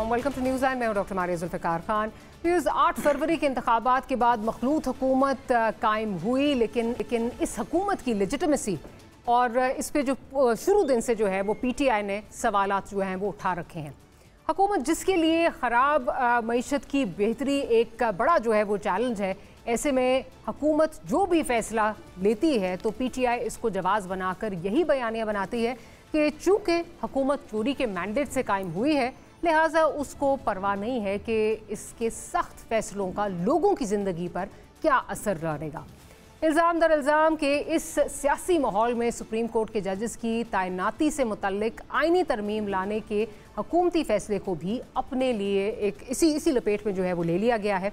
Welcome to news line. मैं हूं doctor Maria Zulfikar Khan. 8 फरवरी के इंतखाबात के बाद मखलूत हुकूमत कायम हुई, लेकिन इस हुकूमत की लेजिटिमेसी और इस पे जो शुरू दिन से जो है वो PTI ने सवालात जो हैं वो उठा रखे हैं। हुकूमत जिसके लिए ख़राब मईशत की बेहतरी एक बड़ा जो है वो चैलेंज है, ऐसे में हुकूमत जो भी फैसला लेती है तो PTI इसको जवाज़ बनाकर यही बयानिया बनाती है कि चूँकि हुकूमत चोरी के मैंडेट से कायम हुई है, लिहाजा उसको परवाह नहीं है कि इसके सख्त फैसलों का लोगों की ज़िंदगी पर क्या असर रहेगा। इल्ज़ाम दर इल्ज़ाम के इस सियासी माहौल में सुप्रीम कोर्ट के जजेस की तैनाती से मुतल्लिक आइनी तरमीम लाने के हुकूमती फ़ैसले को भी अपने लिए एक इसी लपेट में जो है वो ले लिया गया है।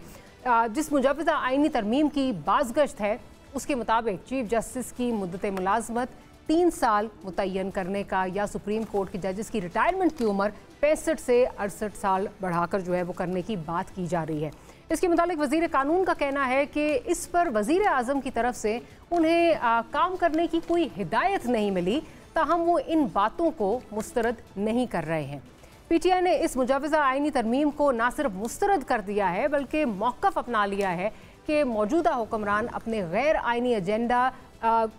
जिस मुजवज़ा आइनी तरमीम की बाज़गश्त है, उसके मुताबिक चीफ जस्टिस की मुद्दत मुलाजमत 3 साल मुतय्यन करने का या सुप्रीम कोर्ट के जजेस की रिटायरमेंट की उम्र 65 से 68 साल बढ़ाकर जो है वो करने की बात की जा रही है। इसके मुतालिक वज़ीर कानून का कहना है कि इस पर वज़ीर आज़म की तरफ से उन्हें काम करने की कोई हिदायत नहीं मिली, ताहम वो इन बातों को मुस्तरद नहीं कर रहे हैं। PTI ने इस मुजवज़ा आइनी तरमीम को ना सिर्फ मुस्तरद कर दिया है बल्कि मौक़िफ़ अपना लिया है कि मौजूदा हुक्मरान अपने गैर आइनी एजेंडा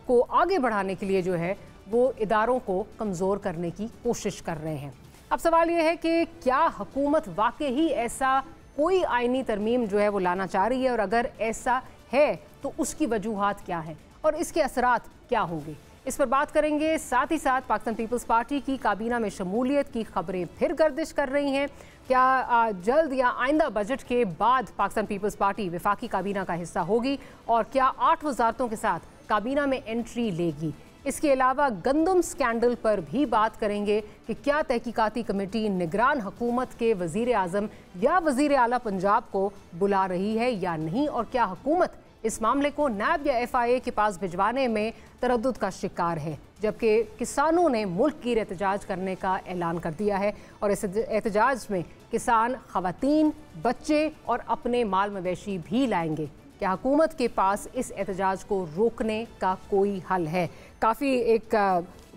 को आगे बढ़ाने के लिए जो है वो इदारों को कमज़ोर करने की कोशिश कर रहे हैं। अब सवाल ये है कि क्या हुकूमत वाकई ही ऐसा कोई आइनी तरमीम जो है वो लाना चाह रही है, और अगर ऐसा है तो उसकी वजूहात क्या है और इसके असरात क्या होंगे, इस पर बात करेंगे। साथ ही साथ पाकिस्तान पीपल्स पार्टी की काबीना में शमूलियत की खबरें फिर गर्दिश कर रही हैं। क्या जल्द या आइंदा बजट के बाद पाकिस्तान पीपल्स पार्टी वफाकी काबीना का हिस्सा होगी, और क्या 8 वजारतों के साथ काबीना में एंट्री लेगी। इसके अलावा गंदम स्कैंडल पर भी बात करेंगे कि क्या तहकीकाती कमेटी निगरान हुकूमत के वज़ीर आज़म या वज़ीर आला पंजाब को बुला रही है या नहीं, और क्या हुकूमत इस मामले को नैब या FIA के पास भिजवाने में तरद्दुद का शिकार है, जबकि किसानों ने मुल्क की एहतजाज करने का ऐलान कर दिया है। और इस एहतजाज में किसान ख़वातीन, बच्चे और अपने माल मवेशी भी लाएंगे। क्या हुकूमत के पास इस एहतजाज को रोकने का कोई हल है? काफ़ी एक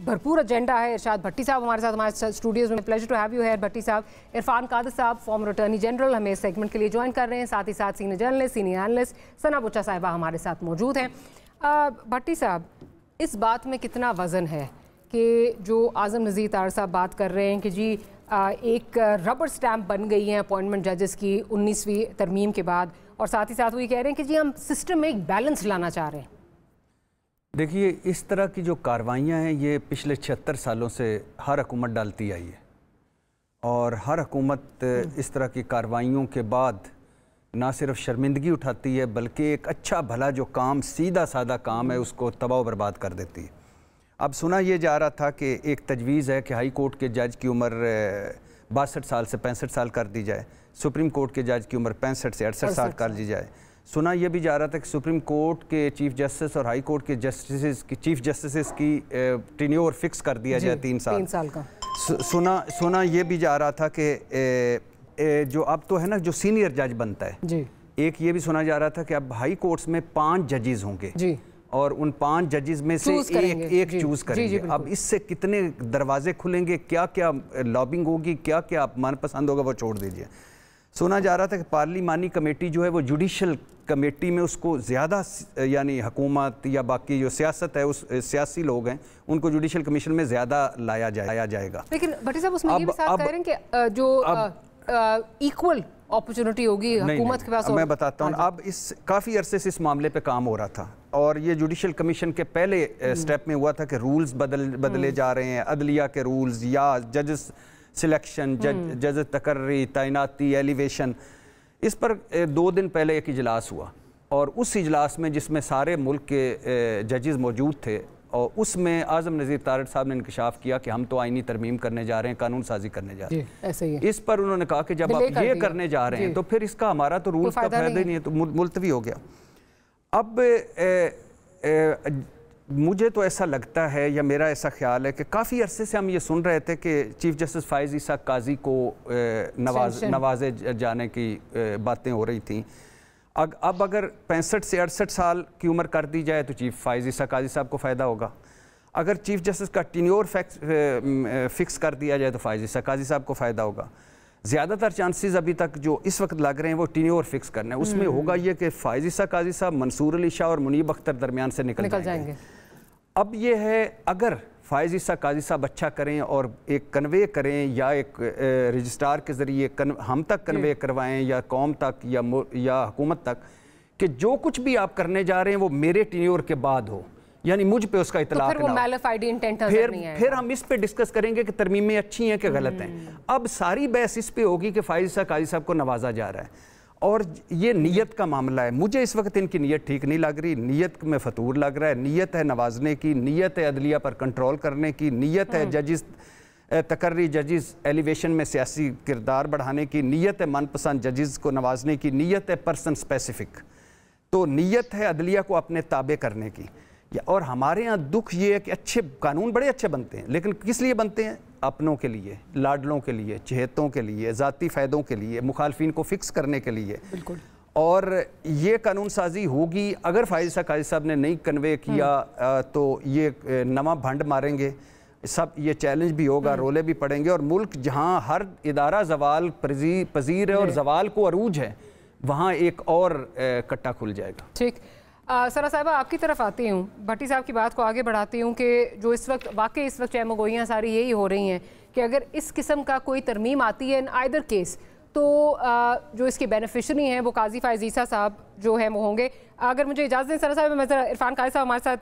भरपूर एजेंडा है। इरशाद भट्टी साहब हमारे स्टूडियोज़ में, pleasure to have you here Bhatti साहब। इरफान कादिर साहब फॉर्मर अटॉर्नी जनरल हमें इस सेगमेंट के लिए ज्वाइन कर रहे हैं। साथ ही साथ सीनियर जर्नलिस्ट, सीनियर एनालिस्ट सना बुच्चा साहिबा हमारे साथ मौजूद हैं। भट्टी साहब, इस बात में कितना वज़न है कि जो आज़म नज़ीर तार साहब बात कर रहे हैं कि जी एक रबर स्टैम्प बन गई है अपॉइंटमेंट जजेस की 19वीं तरमीम के बाद, और साथ ही साथ वो ये कह रहे हैं कि जी हम सिस्टम में एक बैलेंस लाना चाह रहे हैं। देखिए, इस तरह की जो कार्रवाइयाँ हैं ये पिछले 76 सालों से हर हुकूमत डालती आई है, और हर हुकूमत इस तरह की कार्रवाइयों के बाद ना सिर्फ शर्मिंदगी उठाती है बल्कि एक अच्छा भला जो काम, सीधा सादा काम है, उसको तबाह बर्बाद कर देती है। अब सुना ये जा रहा था कि एक तजवीज़ है कि हाई कोर्ट के जज की उम्र 62 साल से 65 साल कर दी जाए, सुप्रीम कोर्ट के जज की उम्र 65 से 68 साल कर दी जाए। सुना यह भी जा रहा था कि सुप्रीम कोर्ट के चीफ जस्टिस और हाई कोर्ट के चीफ जस्टिस की टेन्योर फिक्स कर दिया जाए 3 साल का। सुना यह भी जा रहा था कि जो अब तो है ना जो सीनियर जज बनता है जी, एक ये भी सुना जा रहा था कि अब हाई कोर्ट्स में 5 जजेस होंगे जी, और उन 5 जजेस में से एक चूज करेंगे। अब इससे कितने दरवाजे खुलेंगे, क्या क्या लॉबिंग होगी, क्या क्या आप मनपसंद होगा वो छोड़ दीजिए। सुना जा रहा था कि पार्लिमानी कमेटी जो है वो जुडिशल कमेटी में उसको ज़्यादा, यानी हुकूमत या बाकी जो सियासत है उस सियासी लोग हैं उनको जुडिशल कमीशन में ज़्यादा लाया जाएगा। लेकिन भट्टी साहब उसमें ये भी साथ कह रहे हैं कि जो इक्वल अपॉर्चुनिटी होगी हुकूमत के पास। मैं बताता हूँ, अब इस काफ़ी अरसे से इस मामले पे काम हो रहा था, और ये जुडिशल कमीशन के पहले स्टेप में हुआ था कि रूल्स बदले जा रहे हैं, अदलिया के रूल्स या जजेस सिलेक्शन, जज तकर्री, तैनाती, एलिवेशन। इस पर 2 दिन पहले एक इजलास हुआ, और उस इजलास में जिसमें सारे मुल्क के जजेस मौजूद थे, और उसमें आज़म नज़ीर तारड़ साहब ने इंकशाफ किया कि हम तो आइनी तरमीम करने जा रहे हैं, कानून साजी करने जा रहे हैं। ऐसे ही इस पर उन्होंने कहा कि जब आप ये करने जा रहे हैं तो फिर इसका हमारा तो रूल्स का फायदा ही नहीं है, तो मुलतवी हो गया। अब मुझे तो ऐसा लगता है या मेरा ऐसा ख्याल है कि काफ़ी अरसे से हम ये सुन रहे थे कि चीफ़ जस्टिस फ़ाइज़ ईसा काजी को नवाजे जाने की बातें हो रही थी। अब अगर 65 से 68 साल की उम्र कर दी जाए तो चीफ़ फ़ाइज़ ईसा काजी साहब को फ़ायदा होगा। अगर चीफ़ जस्टिस का टेन्योर फिक्स कर दिया जाए तो फ़ाइज़ ईसा काजी साहब को फ़ायदा होगा। ज़्यादातर चांसेस अभी तक जो इस वक्त लग रहे हैं वो टेन्योर फिक्स करना है। उसमें होगा ये कि फ़ाइज़ ईसा काजी साहब, मंसूर अली शाह और मुनीब अख्तर दरमियान से निकल जाएंगे। अब ये है, अगर फ़ाइज़ ईसा काजी साहब अच्छा करें और एक कन्वे करें या एक रजिस्ट्रार के ज़रिए हम तक कन्वे करवाएं या कौम तक या हुकूमत तक कि जो कुछ भी आप करने जा रहे हैं वो मेरे टेन्योर के बाद हो, यानी मुझ पे उसका इतलाक तो फिर हम इस पे डिस्कस करेंगे कि तरमीमें अच्छी हैं कि गलत हैं। अब सारी बहस इस पे होगी कि फ़ाइज़ ईसा काजी साहब को नवाजा जा रहा है और ये नीयत का मामला है। मुझे इस वक्त इनकी नीयत ठीक नहीं लग रही, नीयत में फतूर लग रहा है। नीयत है नवाजने की, नीयत है अदलिया पर कंट्रोल करने की, नीयत है जजिस तकर्री जजिस एलिवेशन में सियासी किरदार बढ़ाने की, नीयत है मनपसंद जजिस को नवाजने की, नीयत है पर्सन स्पेसिफिक। तो नीयत है अदलिया को अपने ताबे करने की। और हमारे यहाँ दुख ये है कि अच्छे कानून बड़े अच्छे बनते हैं, लेकिन किस लिए बनते हैं? अपनों के लिए, लाडलों के लिए, चहेतों के लिए, ज़ाती फ़ायदों के लिए, मुखालफिन को फिक्स करने के लिए। बिल्कुल। और ये कानून साजी होगी। अगर फ़ाइज़ ईसा काजी साहब ने नहीं कन्वे किया तो ये नवा भंड मारेंगे सब। ये चैलेंज भी होगा, रोले भी पड़ेंगे और मुल्क जहाँ हर इदारा जवाल पजीर है और जवाल को अरूज है, वहाँ एक और कट्टा खुल जाएगा। ठीक। सरा साहिबा, आपकी तरफ आती हूँ, भट्टी साहब की बात को आगे बढ़ाती हूँ कि जो इस वक्त वाकई इस वक्त चहमगोइयाँ सारी यही हो रही हैं कि अगर इस किस्म का कोई तरमीम आती है इन आइदर केस तो जो इसके बेनिफिशरी हैं वो काजी फ़ाइज़ ईसा साहब जो हैं वो होंगे। अगर मुझे इजाज़त दें सरा साहब, मैं ज़रा इरफान काजी साहब हमारे साथ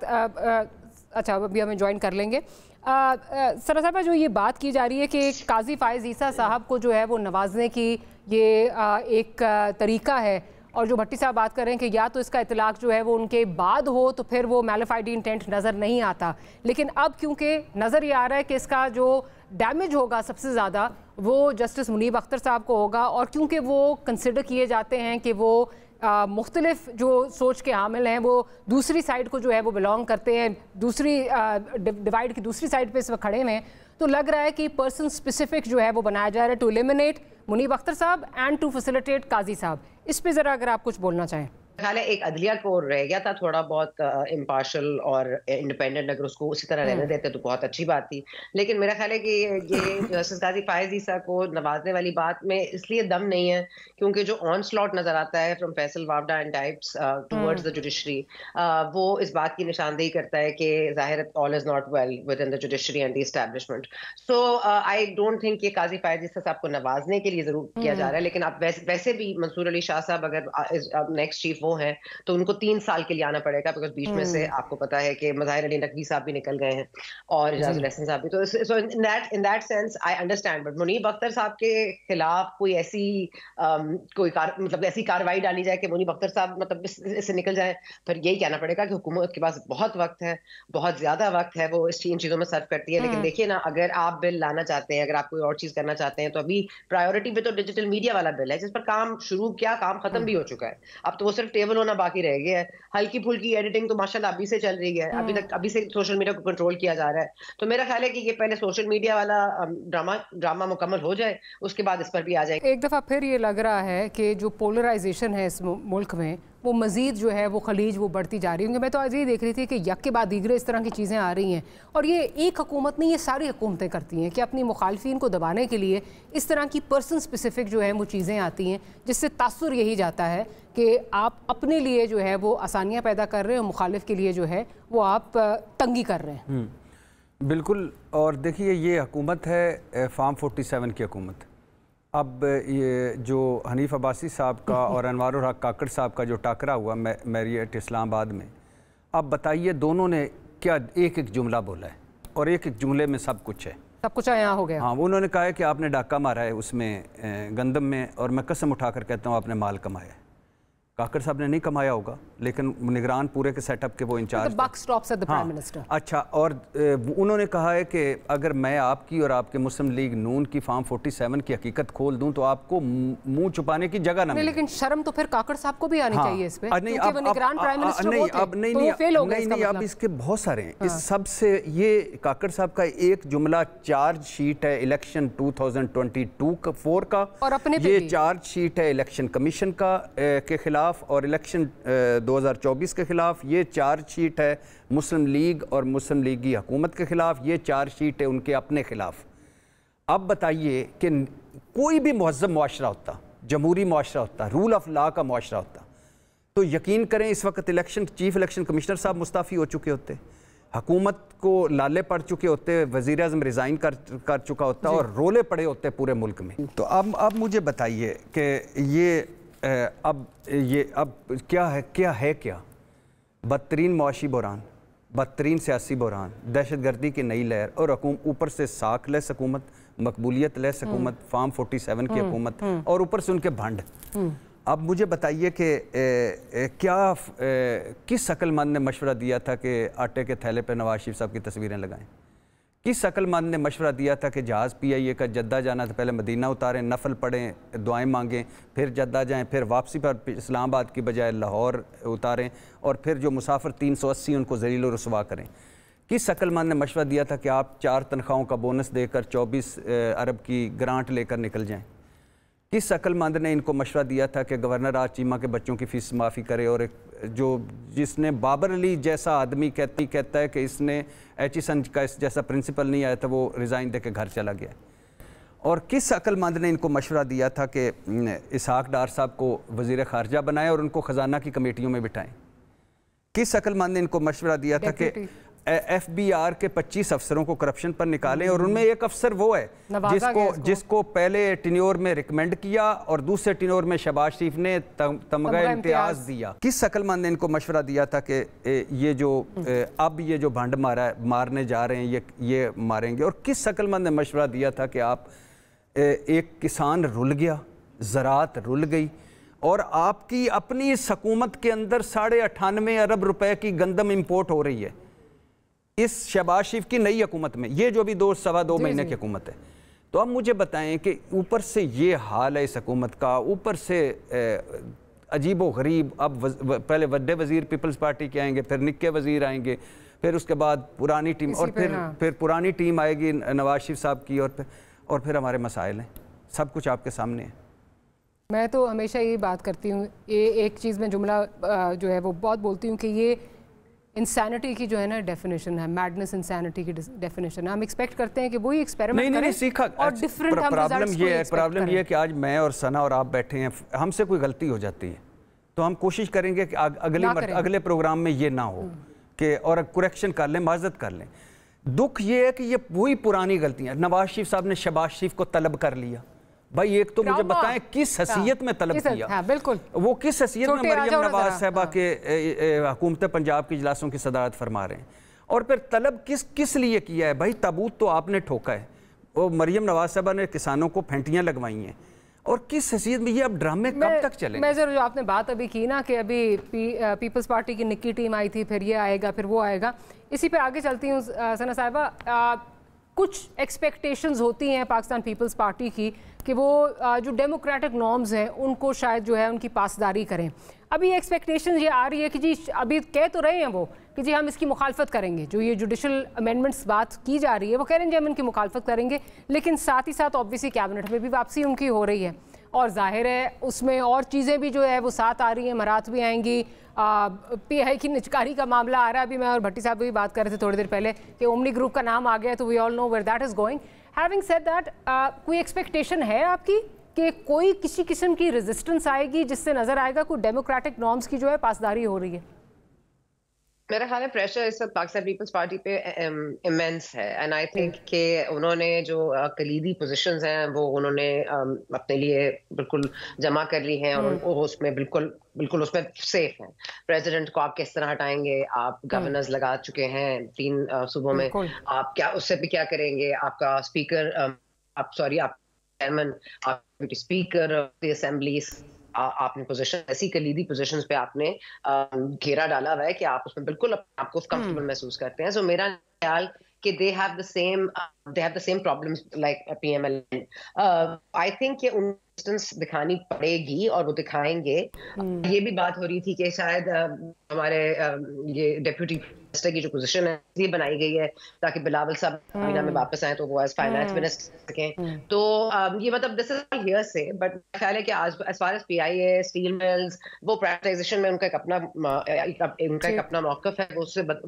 अच्छा अभी हमें ज्वाइन कर लेंगे। सरा साहबा, जो ये बात की जा रही है कि काजी फ़ाइज़ ईसा साहब को जो है वो नवाजने की ये एक तरीका है, और जो भट्टी साहब बात कर रहे हैं कि या तो इसका इतलाक जो है वो उनके बाद हो तो फिर वो मैलिफाइड इंटेंट नज़र नहीं आता, लेकिन अब क्योंकि नज़र ये आ रहा है कि इसका जो डैमेज होगा सबसे ज़्यादा वो जस्टिस मुनीब अख्तर साहब को होगा, और क्योंकि वो कंसिडर किए जाते हैं कि वो मुख्तलिफ जो सोच के हामिल हैं, वो दूसरी साइड को जो है वो बिलोंग करते हैं, दूसरी डिवाइड की दूसरी साइड पे इस वक्त खड़े हुए हैं, तो लग रहा है कि पर्सन स्पेसिफिक जो है वो बनाया जा रहा है टू एलिमिनेट मुनीब अख्तर साहब एंड टू फैसिलिटेट काजी साहब। इस पे ज़रा अगर आप कुछ बोलना चाहें। ख्याल है एक अदलिया को रह गया था थोड़ा बहुत इम्पार्शल और इंडिपेंडेंट, अगर उसको उसी तरह रहने देते तो बहुत अच्छी बात थी। लेकिन मेरा ख्याल है कि ये जस्टिस काजी फ़ाइज़ ईसा को नवाजने वाली बात में इसलिए दम नहीं है क्योंकि जो ऑन स्लॉट नजर आता है from Faisal Vawda and types towards the judiciary, वो इस बात की निशानदेही करता है कि ज़ाहिर all is not well with in the judiciary and the establishment. So I don't think ये काजी फ़ाइज़ ईसा साहब को नवाजने के लिए जरूर किया जा रहा है। लेकिन आप वैसे भी मंसूर अली शाह साहब अगर नेक्स्ट चीफ वो है तो उनको 3 साल के लिए आना पड़ेगा, बिकॉज बीच में से आपको पता है कि मज़ाहिर अली नकवी साहब भी निकल गए हैं और इजाज़ुल हसन साहब भी। तो so in that sense I understand, but Munib Akhtar साहब के खिलाफ कोई ऐसी मतलब ऐसी कार्रवाई डाली जाए कि मुनीब अख्तर साहब मतलब इससे निकल जाए, फिर यही कहना पड़ेगा कि हुकूमत के पास बहुत वक्त है, बहुत ज्यादा वक्त है, वो इन चीजों में सर्व करती है। लेकिन देखिए ना, अगर आप बिल लाना चाहते हैं, अगर आप कोई और चीज करना चाहते हैं, तो अभी प्रायोरिटी पे तो डिजिटल मीडिया वाला बिल है जिस पर काम शुरू किया, काम खत्म भी हो चुका है, अब तो वो सिर्फ टेबल होना बाकी रह गया है। हल्की फुल्की एडिटिंग तो माशाल्लाह अभी से चल रही है, अभी से सोशल मीडिया को कंट्रोल किया जा रहा है। तो मेरा ख्याल है कि ये पहले सोशल मीडिया वाला ड्रामा मुकम्मल हो जाए, उसके बाद इस पर भी आ जाएगा। एक दफ़ा फिर ये लग रहा है कि जो पोलराइजेशन है इस मुल्क में वो मज़ीद जो है वो खलीज वो बढ़ती जा रही है। मैं तो आज ये देख रही थी कि यक के बाद दीगरे इस तरह की चीज़ें आ रही हैं, और ये एक हुकूमत नहीं, ये सारी हुकूमतें करती हैं कि अपनी मुखालफिन को दबाने के लिए इस तरह की पर्सन स्पेसिफिक जो है वो चीज़ें आती हैं, जिससे तासुर यही जाता है कि आप अपने लिए जो है वो आसानियाँ पैदा कर रहे हैं और मुखालिफ के लिए जो है वो आप तंगी कर रहे हैं। बिल्कुल। और देखिए, ये हुकूमत है फार्म 47 की हुकूमत। अब ये जो हनीफ अब्बासी साहब का और अनवारुल हक काकड़ साहब का जो टाकरा हुआ मैरियट इस्लामाबाद में, अब बताइए दोनों ने क्या एक एक जुमला बोला है और एक एक जुमले में सब कुछ है, सब कुछ यहाँ हो गया। हाँ, उन्होंने कहा है कि आपने डाका मारा है उसमें गंदम में, और मैं कसम उठाकर कहता हूँ आपने माल कमाया है। काकड़ साहब ने नहीं कमाया होगा, लेकिन निगरान पूरे के सेटअप के वो इंचार्ज थे। अच्छा, और उन्होंने कहा है कि अगर मैं आपकी और आपके मुस्लिम लीग नून की फार्म 47 की हकीकत खोल दूं तो आपको मुंह छुपाने की जगह ना मिले। लेकिन शर्म तो फिर काकड़ साहब को भी आनी चाहिए इस पे, नहीं, अब इसके बहुत सारे हैं। इस सबसे ये काकड़ साहब का एक जुमला चार्जशीट है इलेक्शन 2022 का, और अपने ये चार्जशीट है इलेक्शन कमीशन का के खिलाफ और इलेक्शन 2024 के खिलाफ, ये चार्जशीट है मुस्लिम लीग और मुस्लिम लीगी हुकूमत के खिलाफ, ये चार्जशीट है उनके अपने खिलाफ। अब बताइए कि कोई भी मुहज़्ज़म मुआशरा होता, जमहूरी मुआशरा होता, रूल ऑफ लॉ का मुआशरा होता, तो यकीन करें इस वक्त चीफ इलेक्शन कमिश्नर साहब मुस्ताफ़ी हो चुके होते, हुकूमत को लाले पड़ चुके होते, वज़ीर आज़म रिज़ाइन कर चुका होता और रोले पड़े होते पूरे मुल्क में। तो अब मुझे बताइए कि ये अब क्या है बदतरीन मुआशी बहरान, बदतरीन सियासी बहरान, दहशतगर्दी की नई लहर और ऊपर से साख लेस हुकूमत, मकबूलियत लेस हुकूमत, फार्म 47 की हुकूमत और ऊपर से उनके भंड। अब मुझे बताइए कि किस अक्लमंद ने मशवरा दिया था कि आटे के थैले पर नवाज शरीफ साहब की तस्वीरें लगाएं? किस अक्लमंद ने मशवरा दिया था कि जहाज़ PIA का जद्दा जाना था पहले मदीना उतारें, नफल पढ़ें, दुआएं मांगें, फिर जद्दा जाएं, फिर वापसी पर इस्लामाबाद की बजाय लाहौर उतारें और फिर जो मुसाफिर 380 उनको ज़लील व रुसवा करें? किस अक्लमंद ने मशवरा दिया था कि आप 4 तनख्वाहों का बोनस देकर 24 अरब की ग्रांट लेकर निकल जाएं? किस अक्लमंद ने इनको मशवरा दिया था कि गवर्नर आज चीमा के बच्चों की फ़ीस माफ़ी करे, और जिसने बाबर अली जैसा आदमी कहता है कि इसने एचिसन का इस जैसा प्रिंसिपल नहीं आया था, वो रिज़ाइन दे के घर चला गया? और किस अक्लमंद ने इनको मशवरा दिया था कि इसहाक डार साहब को वज़ीर ख़ारजा बनाएं और उनको ख़जाना की कमेटियों में बिठाएं? किस अक्लमंद ने इनको मशवरा दिया था कि FBR के 25 अफसरों को करप्शन पर निकालें, और उनमें एक अफसर वो है जिसको पहले टिन्योर में रिकमेंड किया और दूसरे टिन्योर में शहबाज शरीफ ने तमगा इम्तियाज दिया? किस अक्लमंद ने इनको मशवरा दिया था कि ये जो भंड मारने जा रहे हैं ये मारेंगे? और किस अक्लमंद ने मशवरा दिया था कि आप एक किसान रुल गया, ज़राअत रुल गई, और आपकी अपनी इस हुकूमत के अंदर 98.5 अरब रुपए की गंदम इंपोर्ट हो रही है इस शहबाज शरीफ की नई हुकूमत में, ये जो भी 2-2.25 महीने की हुकूमत है। तो अब मुझे बताएं कि ऊपर से ये हाल है इस हुकूमत का, ऊपर से अजीब व गरीब, अब पहले वड्डे वज़ीर पीपल्स पार्टी के आएंगे, फिर निक्के वज़ीर आएंगे, फिर उसके बाद पुरानी टीम, और फिर पुरानी टीम आएगी नवाज शरीफ साहब की, और फिर हमारे मसाइल हैं, सब कुछ आपके सामने है। मैं तो हमेशा यही बात करती हूँ, ये एक चीज़ में जुमला जो है वो बहुत बोलती हूँ कि ये इंसैनिटी की जो है ना डेफिनेशन है, मैडनेस इंसैनिटी की डेफिनेशन है। हम एक्सपेक्ट करते हैं कि वही एक्सपेरिमेंट करें सीखा और डिफरेंट प्रॉब्लम ये है कि आज मैं और सना और आप बैठे हैं, हमसे कोई गलती हो जाती है तो हम कोशिश करेंगे कि अगले प्रोग्राम में ये ना हो कि और करेक्शन कर लें, माजरत कर लें। दुख ये है कि ये वही पुरानी गलतियां, नवाज शरीफ साहब ने शहबाज शरीफ को तलब कर लिया। भाई एक तो मुझे बताएं किस हैसियत में तलब किया? हाँ, बिल्कुल वो किस हैसियत में मरियम नवाज साहबा के हुकूमत पंजाब की इजलासों की सदारत फरमा रहे हैं? और फिर तलब किस लिए किया है? भाई ताबूत तो आपने ठोका है, वो मरियम नवाज साहबा ने किसानों को फेंटियां लगवाई हैं, और किस हैसियत में? ये अब ड्रामे कब तक चलेंगे? मैं जरूर, जो आपने बात अभी की ना कि अभी पीपल्स पार्टी की निक्की टीम आई थी, फिर ये आएगा, फिर वो आएगा, इसी पे आगे चलती हूँ सना साहिबा। कुछ एक्सपेक्टेशंस होती हैं पाकिस्तान पीपल्स पार्टी की कि वो जो डेमोक्रेटिक नॉर्म्स हैं उनको शायद जो है उनकी पासदारी करें। अभी एक्सपेक्टेशंस ये आ रही है कि जी अभी कह तो रहे हैं वो कि जी हम इसकी मुखालफत करेंगे, जो ये जुडिशल अमेंडमेंट्स बात की जा रही है वो कह रहे हैं जी हम इनकी मुखालफत करेंगे, लेकिन साथ ही साथ ऑब्वियसली कैबिनेट में भी वापसी उनकी हो रही है, और जाहिर है उसमें और चीज़ें भी जो है वो साथ आ रही हैं, मरात भी आएंगी, PI की निचकारी का मामला आ रहा है। अभी मैं और भट्टी साहब भी बात कर रहे थे थोड़ी देर पहले कि ओमनी ग्रुप का नाम आ गया, तो we all know where that is going. Having said that, कोई एक्सपेक्टेशन है आपकी कि कोई किसी किस्म की रेजिस्टेंस आएगी जिससे नजर आएगा कोई डेमोक्रेटिक नॉर्म्स की जो है पासदारी हो रही है? मेरा ख्याल है प्रेशर इस वक्त पाकिस्तान पीपल्स पार्टी पे इमेंस है, एंड आई थिंक कि उन्होंने जो कलीदी पोजीशंस हैं वो उन्होंने अपने लिए बिल्कुल जमा कर ली हैं, और उसमें बिल्कुल उसमें सेफ हैं। प्रेसिडेंट को आप किस तरह हटाएंगे? आप गवर्नर्स लगा चुके हैं 3 सूबों में, आप क्या उससे भी क्या करेंगे? आपका स्पीकर, आप चेयरमैन, आप स्पीकर ऑफ द असेंबली, आपने पोजीशन ऐसी कलीदी पोजीशंस पे आपने घेरा डाला हुआ है कि आप उसमें बिल्कुल आपको कंफर्टेबल महसूस करते हैं। सो मेरा ख्याल कि they have the same problems like PMLN. I think कि उन डिस्टेंस दिखानी पड़ेगी और वो दिखाएंगे। ये भी बात हो रही थी कि शायद हमारे ये डेप्यूटी मिनिस्टर की जो पोजीशन है ये बनाई गई है ताकि बिलावल साहब काबीना में वापस आए तो वो एज फाइनेंस मिनिस्टर सकें। तो ये मतलब दिस इज ऑल हियर से, बट ख्याल है कि आज as far as PIA steel mills वो प्राइवेटाइजेशन में उनका एक अपना मौकफ है, वो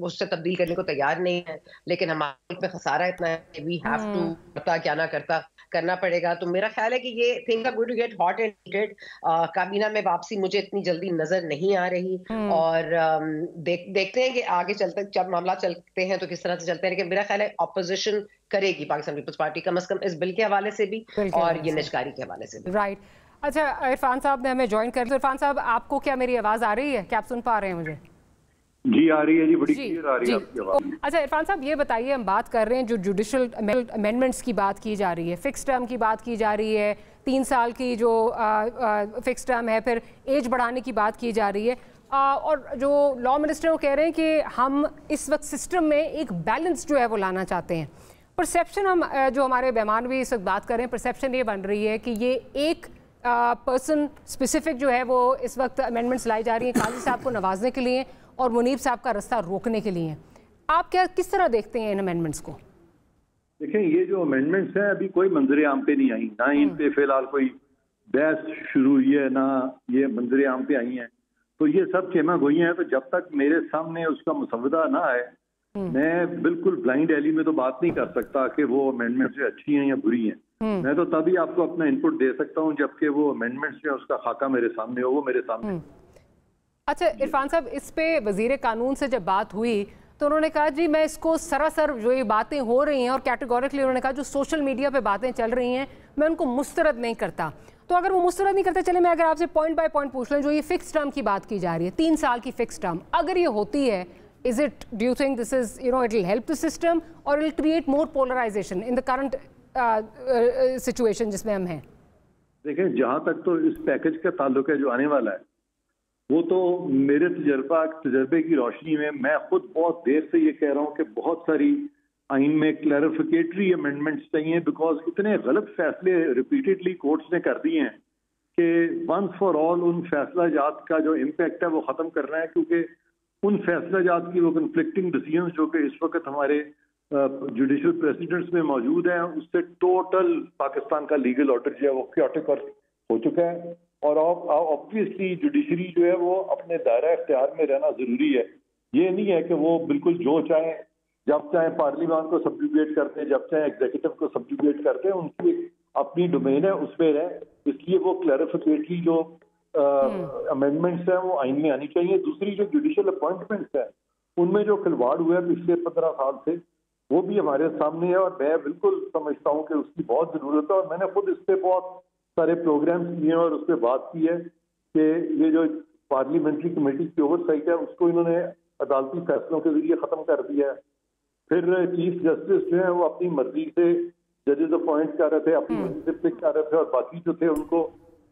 उससे तब्दील करने को तैयार नहीं है। लेकिन हमारे मुल्क में खसारा इतना है कि वी हैव टू करता क्या ना करता करना पड़ेगा। तो मेरा ख्याल है कि ये things are going to get hot and heated. काबीना में वापसी मुझे इतनी जल्दी नजर नहीं आ रही और देखते हैं कि आगे चलते जब मामला चलते हैं तो किस तरह से चलते हैं। लेकिन मेरा ख्याल है ऑपोजिशन करेगी पाकिस्तान पीपल्स पार्टी कम से कम इस बिल के हवाले से भी और ये निजकारी के हवाले से भी। राइट। अच्छा, इरफान साहब ने हमें ज्वाइन कर लिया। इरफान साहब, आपको क्या मेरी आवाज आ रही है? क्या आप सुन पा रहे हैं मुझे? जी आ रही है जी, बड़ी क्लियर आ रही है आपकी आवाज। अच्छा इरफान साहब, ये बताइए, हम बात कर रहे हैं जो जुडिशल अमेंडमेंट्स की बात की जा रही है, फिक्स टर्म की बात की जा रही है, 3 साल की जो फिक्स टर्म है, फिर एज बढ़ाने की बात की जा रही है, और जो लॉ मिनिस्टर वो कह रहे हैं कि हम इस वक्त सिस्टम में एक बैलेंस जो है वो लाना चाहते हैं। परसेप्शन हम जो हमारे मेहमान भी इस वक्त बात कर रहे हैं, परसेप्शन ये बन रही है कि ये एक पर्सन स्पेसिफिक जो है वो इस वक्त अमेंडमेंट्स लाई जा रही हैं काजी साहब को नवाजने के लिए और मुनीब साहब का रास्ता रोकने के लिए। आप किस तरह देखते हैं इन अमेंडमेंट्स को? देखें, ये जो अमेंडमेंट्स हैं अभी कोई मंजर आम पे नहीं आई, ना इन पे फिलहाल कोई बहस शुरू हुई है, ना ये मंजर आम पे आई हैं। तो ये सब खेमा गोइयां हैं। तो जब तक मेरे सामने उसका मुसवदा ना आए, मैं बिल्कुल ब्लाइंड एली में तो बात नहीं कर सकता कि वो अमेंडमेंट्स अच्छी हैं या बुरी हैं। मैं तो तभी आपको अपना इनपुट दे सकता हूँ जबकि वो अमेंडमेंट्स जो है उसका खाका मेरे सामने हो, वो मेरे सामने। अच्छा इरफान साहब, इस पे वजीर कानून से जब बात हुई तो उन्होंने कहा जी मैं इसको सरासर जो ये बातें हो रही हैं और कैटेगोरिकली उन्होंने कहा जो सोशल मीडिया पे बातें चल रही हैं मैं उनको मुस्तरद नहीं करता। तो अगर वो मुस्तरद नहीं करते, चले मैं अगर आपसे पॉइंट बाय पॉइंट पूछ लूँ, जो ये फिक्स टर्म की बात की जा रही है, 3 साल की फिक्स टर्म, अगर ये होती है, is it, do you think this is it will help the system और will create more polarization in the current situation जिसमें हम हैं? देखें, जहां तक तो इस पैकेज का ताल्लुक है जो आने वाला है, वो तो मेरे तजर्बे की रोशनी में मैं खुद बहुत देर से ये कह रहा हूँ कि बहुत सारी आइन में क्लैरिफिकेटरी अमेंडमेंट्स चाहिए, बिकॉज इतने गलत फैसले रिपीटेडली कोर्ट्स ने कर दिए हैं कि वंस फॉर ऑल उन फैसला जात का जो इम्पैक्ट है वो ख़त्म करना है। क्योंकि उन फैसला जात की वो कन्फ्लिक्टिंग डिसीजंस जो कि इस वक्त हमारे जुडिशल प्रेसिडेंट्स में मौजूद हैं, उससे टोटल पाकिस्तान का लीगल ऑर्डर जो है वो क्योटिक हो चुका है। और ऑब्वियसली जुडिशरी जो है वो अपने दायरा इख्तियार में रहना जरूरी है। ये नहीं है कि वो बिल्कुल जो चाहे जब चाहे पार्लियामान को सब्जुगेट करते हैं, जब चाहे एग्जीक्यूटिव को सब्जुगेट करते हैं, उनकी अपनी डोमेन है, उसमें रहे। इसलिए वो क्लैरिफिकेटरी जो अमेंडमेंट्स हैं वो आइन में आनी चाहिए। दूसरी जो जुडिशल अपॉइंटमेंट्स है उनमें जो खिलवाड़ हुआ है पिछले 15 साल से, वो भी हमारे सामने है और मैं बिल्कुल समझता हूँ कि उसकी बहुत जरूरत है। और मैंने खुद इस पर बहुत सारे प्रोग्राम्स किए हैं और उस पर बात की है कि ये जो पार्लियामेंट्री कमेटी की ओवरसाइट है उसको इन्होंने अदालती फैसलों के जरिए खत्म कर दिया है। फिर चीफ जस्टिस जो है वो अपनी मर्जी से जजेस अपॉइंट कर रहे थे, अपनी मर्जी से पिक कर रहे थे, और बाकी जो थे उनको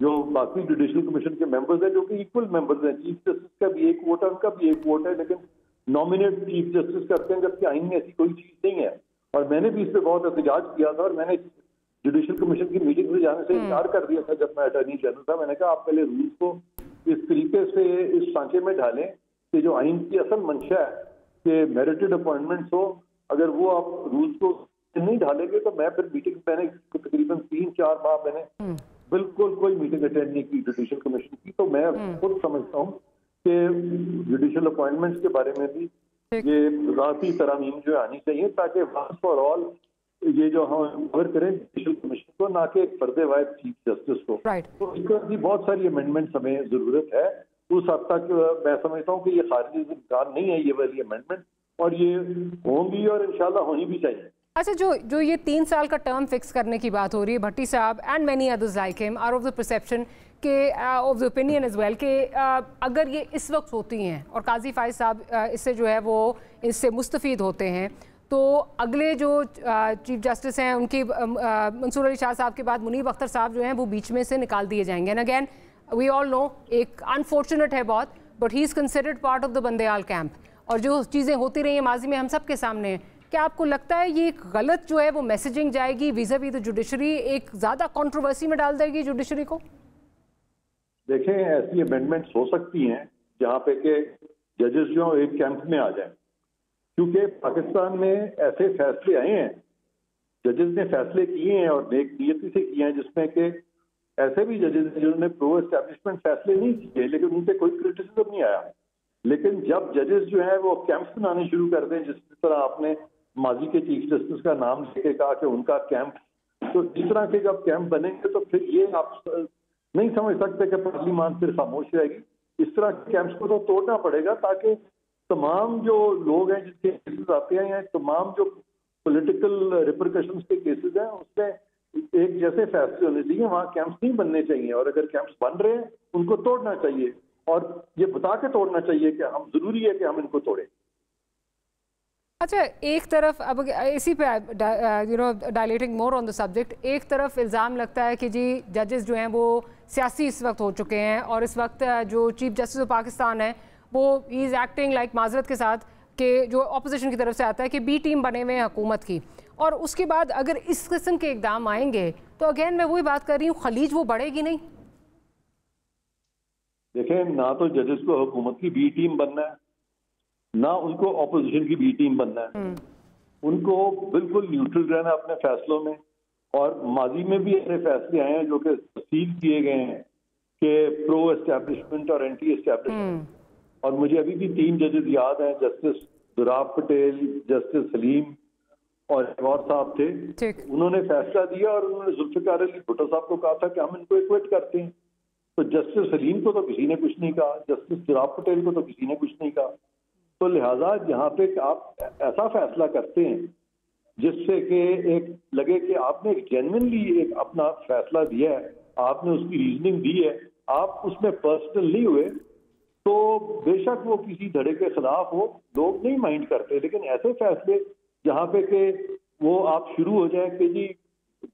जो बाकी जुडिशल कमीशन के मेंबर्स हैं जो कि इक्वल मेंबर्स हैं, चीफ जस्टिस का भी एक वोट है, उनका भी एक वोट है, लेकिन नॉमिनेट चीफ जस्टिस करते हैं, जबकि आइन में ऐसी कोई चीज नहीं है। और मैंने भी इस पर बहुत एहतजाज किया था और मैंने जुडिशल कमीशन की मीटिंग में जाने से इनकार कर दिया था जब मैं अटॉर्नी जनरल था। मैंने कहा आप पहले रूल्स को इस तरीके से इस सांचे में डालें कि जो आइन की असल मंशा है कि मेरिटेड अपॉइंटमेंट्स हो, अगर वो आप रूल्स को नहीं ढालेंगे तो मैं फिर मीटिंग, मैंने तकरीबन 3-4 माह मैंने बिल्कुल कोई मीटिंग अटेंड नहीं की जुडिशल कमीशन की। तो मैं खुद समझता हूँ कि जुडिशल अपॉइंटमेंट्स के बारे में भी ये ज़ाती तरामीम जो आनी चाहिए ताकि वंस फॉर ऑल ये जो हम कवर करें जुडिशल कमीशन को, ना कि एक फर्दे वाहिद चीफ जस्टिस को। तो इसका भी बहुत सारी अमेंडमेंट्स हमें जरूरत है। उस हद तक मैं समझता हूँ कि ये खारिज इम्कान नहीं है ये वाली अमेंडमेंट, और ये होंगी और इंशाल्लाह होनी भी चाहिए। अच्छा, जो ये 3 साल का टर्म फिक्स करने की बात हो रही है, भट्टी साहब and many others like him are of the perception के of the opinion as well कि अगर ये इस वक्त होती हैं और काजी फाइज साहब इससे जो है वो इससे मुस्तफीद होते हैं, तो अगले जो चीफ जस्टिस हैं उनकी मंसूर अली शाह साहब के बाद मुनीब अख्तर साहब जो हैं वो बीच में से निकाल दिए जाएंगे। And again we all know एक अनफॉर्चुनेट है बहुत, but he is considered part of the Bandial camp, और जो चीज़ें होती रही हैं माजी में हम सब के सामने हैं। क्या आपको लगता है ये एक गलत जो है वो मैसेजिंग जाएगी विज़ा वी द जुडिशरी, एक ज़्यादा कंट्रोवर्सी में डाल देगी जुडिशरी को? देखें, ऐसी अमेंडमेंट्स हो सकती हैं जहाँ पे के जजेस जो एक कैंप में आ जाएं, क्योंकि पाकिस्तान में ऐसे फैसले आए हैं, जजेस ने फैसले किए हैं और नेक नियति से किए हैं, जिसमें कि ऐसे भी जजेस जिन्होंने प्रो एस्टैब्लिशमेंट फैसले नहीं किए लेकिन उन पर कोई क्रिटिसिज्म नहीं आया। लेकिन जब जजेस जो है वो कैंप्स बनाने शुरू कर दें, जिस तरह आपने माजी के चीफ जस्टिस का नाम लेके कहा कि उनका कैंप, तो इस तरह के जब कैंप बनेंगे तो फिर ये आप नहीं समझ सकते कि पार्लियामान फिर खामोश रहेगी। इस तरह के कैंप्स को तो तोड़ना पड़ेगा ताकि तमाम जो लोग हैं जिसके केसेस आते हैं या तमाम जो पॉलिटिकल रिपरकशंस के केसेस हैं उसमें एक जैसे फैसले होने चाहिए, वहाँ कैंप्स नहीं बनने चाहिए, और अगर कैंप्स बन रहे हैं उनको तोड़ना चाहिए और ये बता के तोड़ना चाहिए कि हम जरूरी है कि हम इनको तोड़ें। अच्छा, एक तरफ अब इसी पे dilating more on the subject, एक तरफ इल्ज़ाम लगता है कि जी जजेस जो हैं वो सियासी इस वक्त हो चुके हैं, और इस वक्त जो चीफ जस्टिस ऑफ पाकिस्तान है वो ही इज़ एक्टिंग लाइक माजरत के साथ कि जो अपोजिशन की तरफ से आता है कि बी टीम बने हुए हैं हुकूमत की, और उसके बाद अगर इस किस्म के इकदाम आएंगे तो अगेन मैं वही बात कर रही हूँ, खलीज वो बढ़ेगी नहीं। देखें, ना तो जजेस को हुकूमत की बी टीम बनना है, ना उनको ऑपोजिशन की बी टीम बनना है। उनको बिल्कुल न्यूट्रल रहना अपने फैसलों में, और माजी में भी ऐसे फैसले आए हैं जो कि तस्दीक किए गए हैं कि प्रो एस्टैब्लिशमेंट और एंटी एस्टैब्लिशमेंट, और मुझे अभी भी 3 जजेस याद हैं, जस्टिस दुराब पटेल, जस्टिस सलीम और गौर साहब थे। उन्होंने फैसला दिया और उन्होंने जुल्फिकार अली भुट्टो साहब को कहा था कि हम इनको एक्विट करते हैं। तो जस्टिस सलीम को तो किसी ने कुछ नहीं कहा, जस्टिस दुराब पटेल को तो किसी ने कुछ नहीं कहा। तो लिहाजा यहाँ पे आप ऐसा फैसला करते हैं जिससे कि एक लगे कि आपने एक जेन्युइनली एक अपना फैसला दिया है, आपने उसकी रीजनिंग दी है, आप उसमें पर्सनल नहीं हुए, तो बेशक वो किसी धड़े के खिलाफ हो, लोग नहीं माइंड करते। लेकिन ऐसे फैसले जहाँ पे कि वो आप शुरू हो जाए कि जी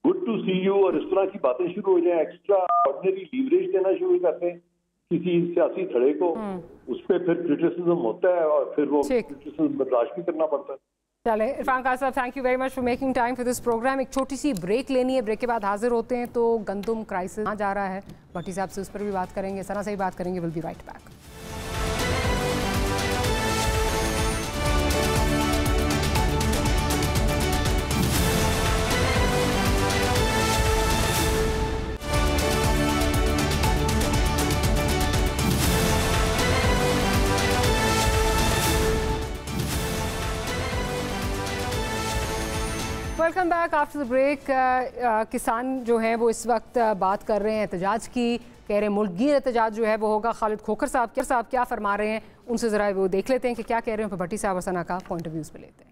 गुड टू सी यू और इस तरह की बातें शुरू हो जाए, एक्स्ट्रा ऑर्डिनरी लीवरेज देना शुरू करते हैं किसी सियासी धड़े को, उस पर फिर क्रिटिसिज्म होता है और फिर वो क्रिटिसिज्म बर्दाश्त भी करना पड़ता है। चले इरफान खान साहब, thank you very much for making time for this program. एक छोटी सी ब्रेक लेनी है, ब्रेक के बाद हाजिर होते हैं। तो गंदुम क्राइसिस कहाँ जा रहा है, भट्टी साहब से उस पर भी बात करेंगे, सना से भी बात करेंगे। Will be right back. Welcome back after the break. किसान जो हैं वो इस वक्त बात कर रहे हैं एहतजाज की, कह रहे हैं मुल्कगीर एहतजाज जो है वो होगा। खालिद खोखर साहब क्या फरमा रहे हैं, उनसे ज़रा वो देख लेते हैं कि क्या कह रहे हैं, फिर भट्टी साहब और सना का पॉइंट ऑफ व्यूज़ पे लेते हैं।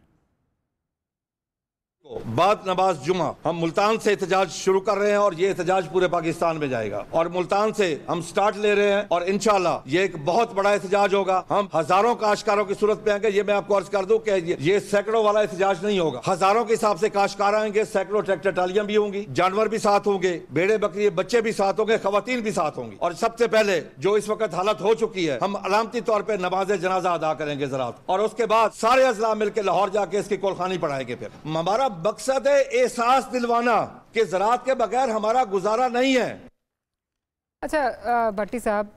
बाद नमाज जुमा हम मुल्तान से एहतजाज शुरू कर रहे हैं और ये एहतजाज पूरे पाकिस्तान में जाएगा, और मुल्तान से हम स्टार्ट ले रहे हैं और इंशाल्लाह ये एक बहुत बड़ा एहतजाज होगा। हम हजारों काश्तकारों की सूरत में आएंगे। ये मैं आपको अर्ज कर दूं कि ये सैकड़ों वाला एहतजाज नहीं होगा, हजारों के हिसाब से काश्तकार आएंगे, सैकड़ों ट्रैक्टर ट्रालियां भी होंगी, जानवर भी साथ होंगे, भेड़े बकरी बच्चे भी साथ होंगे, खवातीन भी साथ होंगी। और सबसे पहले जो इस वक्त हालत हो चुकी है, हम अलामती तौर पर नमाज जनाजा अदा करेंगे ज़रात, और उसके बाद सारे अजला मिलकर लाहौर जाके इसकी कुलखानी पढ़ाएंगे। फिर हमारा मकसद है एहसास दिलवाना कि ज़राअत के बगैर हमारा गुजारा नहीं है। अच्छा भट्टी साहब,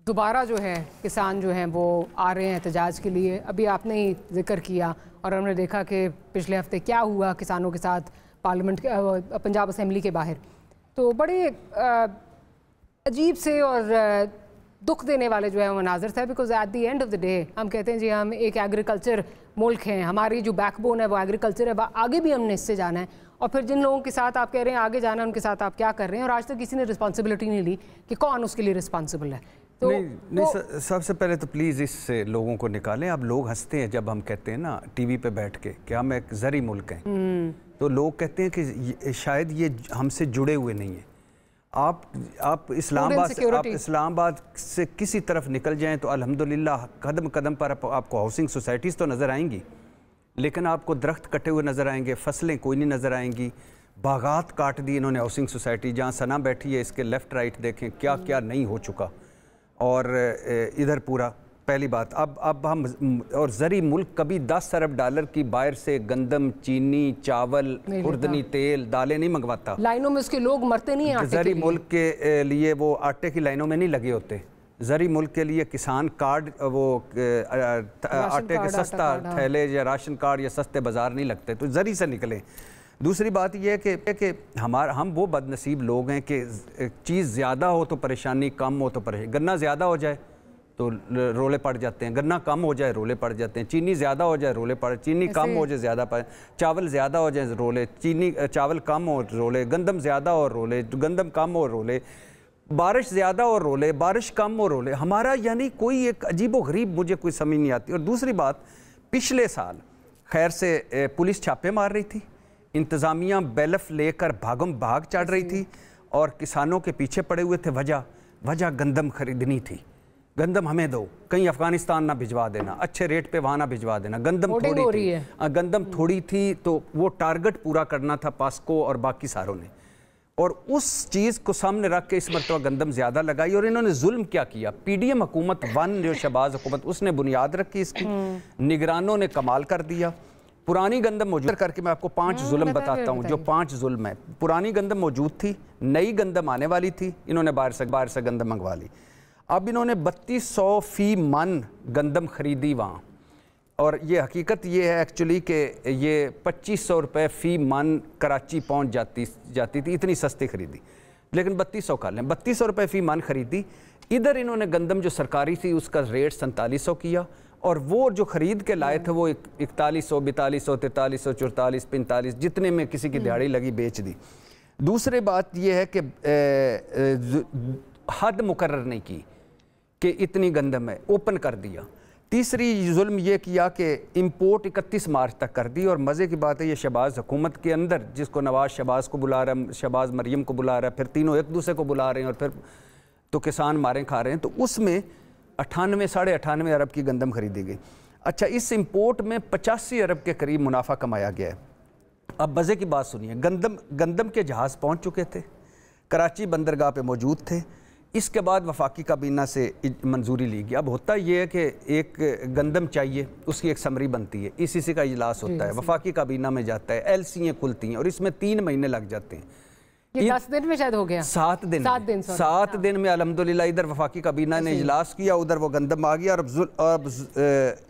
दोबारा जो है किसान जो हैं वो आ रहे हैं एहतजाज के लिए। अभी आपने ही जिक्र किया और हमने देखा कि पिछले हफ्ते क्या हुआ किसानों के साथ पार्लियामेंट पंजाब असेंबली के बाहर। तो बड़े अजीब से और दुख देने वाले जो है वो मनाजिर था, because at the end of the day हम कहते हैं जी हम एक एग्रीकल्चर मुल्क हैं, हमारी जो बैकबोन है वो एग्रीकल्चर है, आगे भी हमने इससे जाना है। और फिर जिन लोगों के साथ आप कह रहे हैं आगे जाना, उनके साथ आप क्या कर रहे हैं, और आज तक किसी ने रिस्पॉन्सिबिलिटी नहीं ली कि कौन उसके लिए रिस्पॉन्सिबल है। तो नहीं, सबसे पहले तो प्लीज़ इससे लोगों को निकालें। अब लोग हंसते हैं जब हम कहते हैं ना टीवी पे बैठ के कि हम एक ज़री मुल्क हैं, तो लोग कहते हैं कि शायद ये हमसे जुड़े हुए नहीं हैं। आप इस्लामाबाद से किसी तरफ निकल जाएं तो अल्हम्दुलिल्लाह कदम कदम पर आपको हाउसिंग सोसाइटीज़ तो नज़र आएंगी, लेकिन आपको दरख्त कटे हुए नज़र आएंगे, फसलें कोई नहीं नज़र आएंगी, बागात काट दी इन्होंने। हाउसिंग सोसाइटी जहाँ सना बैठी है, इसके लेफ़्ट राइट देखें क्या क्या नहीं हो चुका। और इधर पूरा पहली बात, अब हम और ज़री मुल्क कभी 10 अरब डॉलर की बाहर से गंदम, चीनी, चावल, खुर्दनी तेल, दालें नहीं मंगवाता। लाइनों में उसके लोग मरते नहीं हैं। ज़री मुल्क के लिए वो आटे की लाइनों में नहीं लगे होते। ज़री मुल्क के लिए किसान कार्ड, वो आटे के सस्ता थैले या राशन कार्ड या सस्ते बाज़ार नहीं लगते, तो ज़री से निकले। दूसरी बात यह है कि हम वो बदनसीब लोग हैं कि चीज़ ज़्यादा हो तो परेशानी, कम हो तो परेशानी। गन्ना ज़्यादा हो जाए तो रोले पड़ जाते हैं, गन्ना कम हो जाए रोले पड़ जाते हैं, चीनी ज़्यादा हो जाए रोले पड़, चीनी कम हो जाए ज़्यादा पड़, चावल ज़्यादा हो जाए रोले, चीनी चावल कम हो रोले, गंदम ज़्यादा हो रोले, गंदम कम हो रोले, बारिश ज़्यादा हो रोले, बारिश कम हो रोले। हमारा यानी कोई एक अजीबो गरीब, मुझे कोई समझ नहीं आती। और दूसरी बात, पिछले साल खैर से पुलिस छापे मार रही थी, इंतज़ामिया बैलफ लेकर भाग चढ़ रही थी और किसानों के पीछे पड़े हुए थे। वजह गंदम खरीदनी थी। गंदम हमें दो, कहीं अफगानिस्तान ना भिजवा देना, अच्छे रेट पे वहाँ ना भिजवा देना। गंदम थोड़ी थी तो वो टारगेट पूरा करना था पास्को और बाकी सारों ने, और उस चीज़ को सामने रख के इस मरतबा गंदम ज़्यादा लगाई। और इन्होंने जुल्म क्या किया, PDM हुकूमत 1 जो शहबाज हुकूमत, उसने बुनियाद रखी इसकी, निगरानों ने कमाल कर दिया। पुरानी गंदम मौजूद करके मैं आपको 5 जुल्म बताता हूँ, जो 5 जुल्म है। पुरानी गंदम मौजूद थी, नई गंदम आने वाली थी, इन्होंने बाहर से गंदम मंगवा ली। अब इन्होंने 3200 फी मन गंदम खरीदी वहाँ, और ये हकीकत ये है एक्चुअली कि ये 2500 रुपये फ़ी मन कराची पहुँच जाती थी, इतनी सस्ती खरीदी। लेकिन 3200 कर लें, 3200 रुपये फ़ी मन खरीदी। इधर इन्होंने गंदम जो सरकारी थी उसका रेट 4700 किया, और वो जो ख़रीद के लाए थे वो 4100, 4200, 4300, 44, 45 जितने में किसी की दिहाड़ी लगी बेच दी। दूसरी बात ये है कि हद मुकर्रर नहीं की कि इतनी गंदम है, ओपन कर दिया। तीसरी जुल्म ये किया कि इंपोर्ट 31 मार्च तक कर दी। और मज़े की बात है, ये शहबाज हुकूमत के अंदर, जिसको नवाज शहबाज को बुला रहा है, शहबाज मरियम को बुला रहा है, फिर तीनों एक दूसरे को बुला रहे हैं, और फिर तो किसान मारें खा रहे हैं। तो उसमें 98 साढ़े 98 अरब की गंदम खरीदी गई। अच्छा, इस इंपोर्ट में 85 अरब के करीब मुनाफा कमाया गया है। अब मज़े की बात सुनिए, गंदम के जहाज़ पहुँच चुके थे, कराची बंदरगाह पर मौजूद थे। इसके बाद वफाकी काबीना से मंजूरी ली गई। अब होता यह है कि एक गंदम चाहिए, उसकी एक समरी बनती है, इसी का इजलास होता है, वफाकी काबीना में जाता है, LC'एं खुलती हैं, और इसमें 3 महीने लग जाते हैं। ये 10 दिन में शायद हो गया, 7 दिन में अल्हम्दुलिल्लाह इधर वफाकी काबीना ने इजलास किया, उधर वो गंदम आ गया।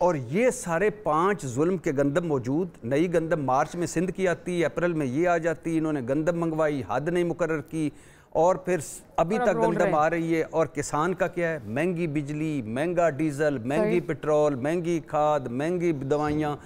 और ये सारे 5 जुल्म के गंदम मौजूद। नई गंदम मार्च में सिंध की आती है, अप्रैल में ये आ जाती है। इन्होंने गंदम मंगवाई, हद नहीं मुकर्रर की, और फिर अभी तक गंदम आ रही है। और किसान का क्या है, महंगी बिजली, महंगा डीजल, महंगी पेट्रोल, महंगी खाद, महंगी दवाइयाँ,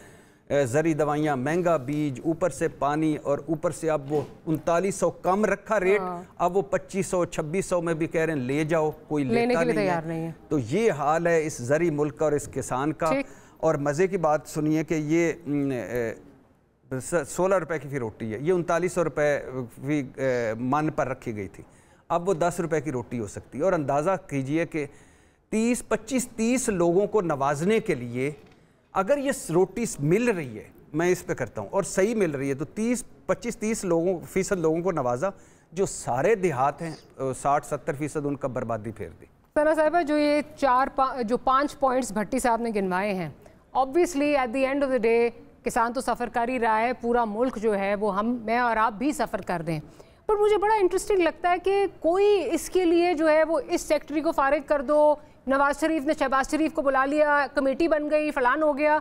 ज़री दवाइयाँ, महंगा बीज, ऊपर से पानी, और ऊपर से अब वो 3900 कम रखा रेट, अब वो 2500 2600 में भी कह रहे हैं ले जाओ, कोई लेने के लिए तैयार नहीं है। तो ये हाल है इस ज़री मुल्क का और इस किसान का। और मज़े की बात सुनिए कि ये 16 रुपए की फी रोटी है, ये 3900 रुपये फी मन पर रखी गई थी, अब वो 10 रुपए की रोटी हो सकती है। और अंदाज़ा कीजिए कि 25-30 लोगों को नवाजने के लिए अगर ये रोटी मिल रही है, मैं इस पे करता हूँ, और सही मिल रही है, तो 25-30 फीसद लोगों को नवाजा, जो सारे देहात हैं 60-70% उनका बर्बादी फेर दी। सना साहिबा, जो ये 5 पॉइंट्स भट्टी साहब ने गिनवाए हैं, obviously at the end of the day किसान तो सफ़र कर ही रहा है, पूरा मुल्क जो है वो मैं और आप भी सफ़र कर रहे हैं। पर मुझे बड़ा इंटरेस्टिंग लगता है कि कोई इसके लिए जो है वो इस सेक्रेटरी को फारिग कर दो, नवाज शरीफ ने शहबाज शरीफ को बुला लिया, कमेटी बन गई, फलान हो गया,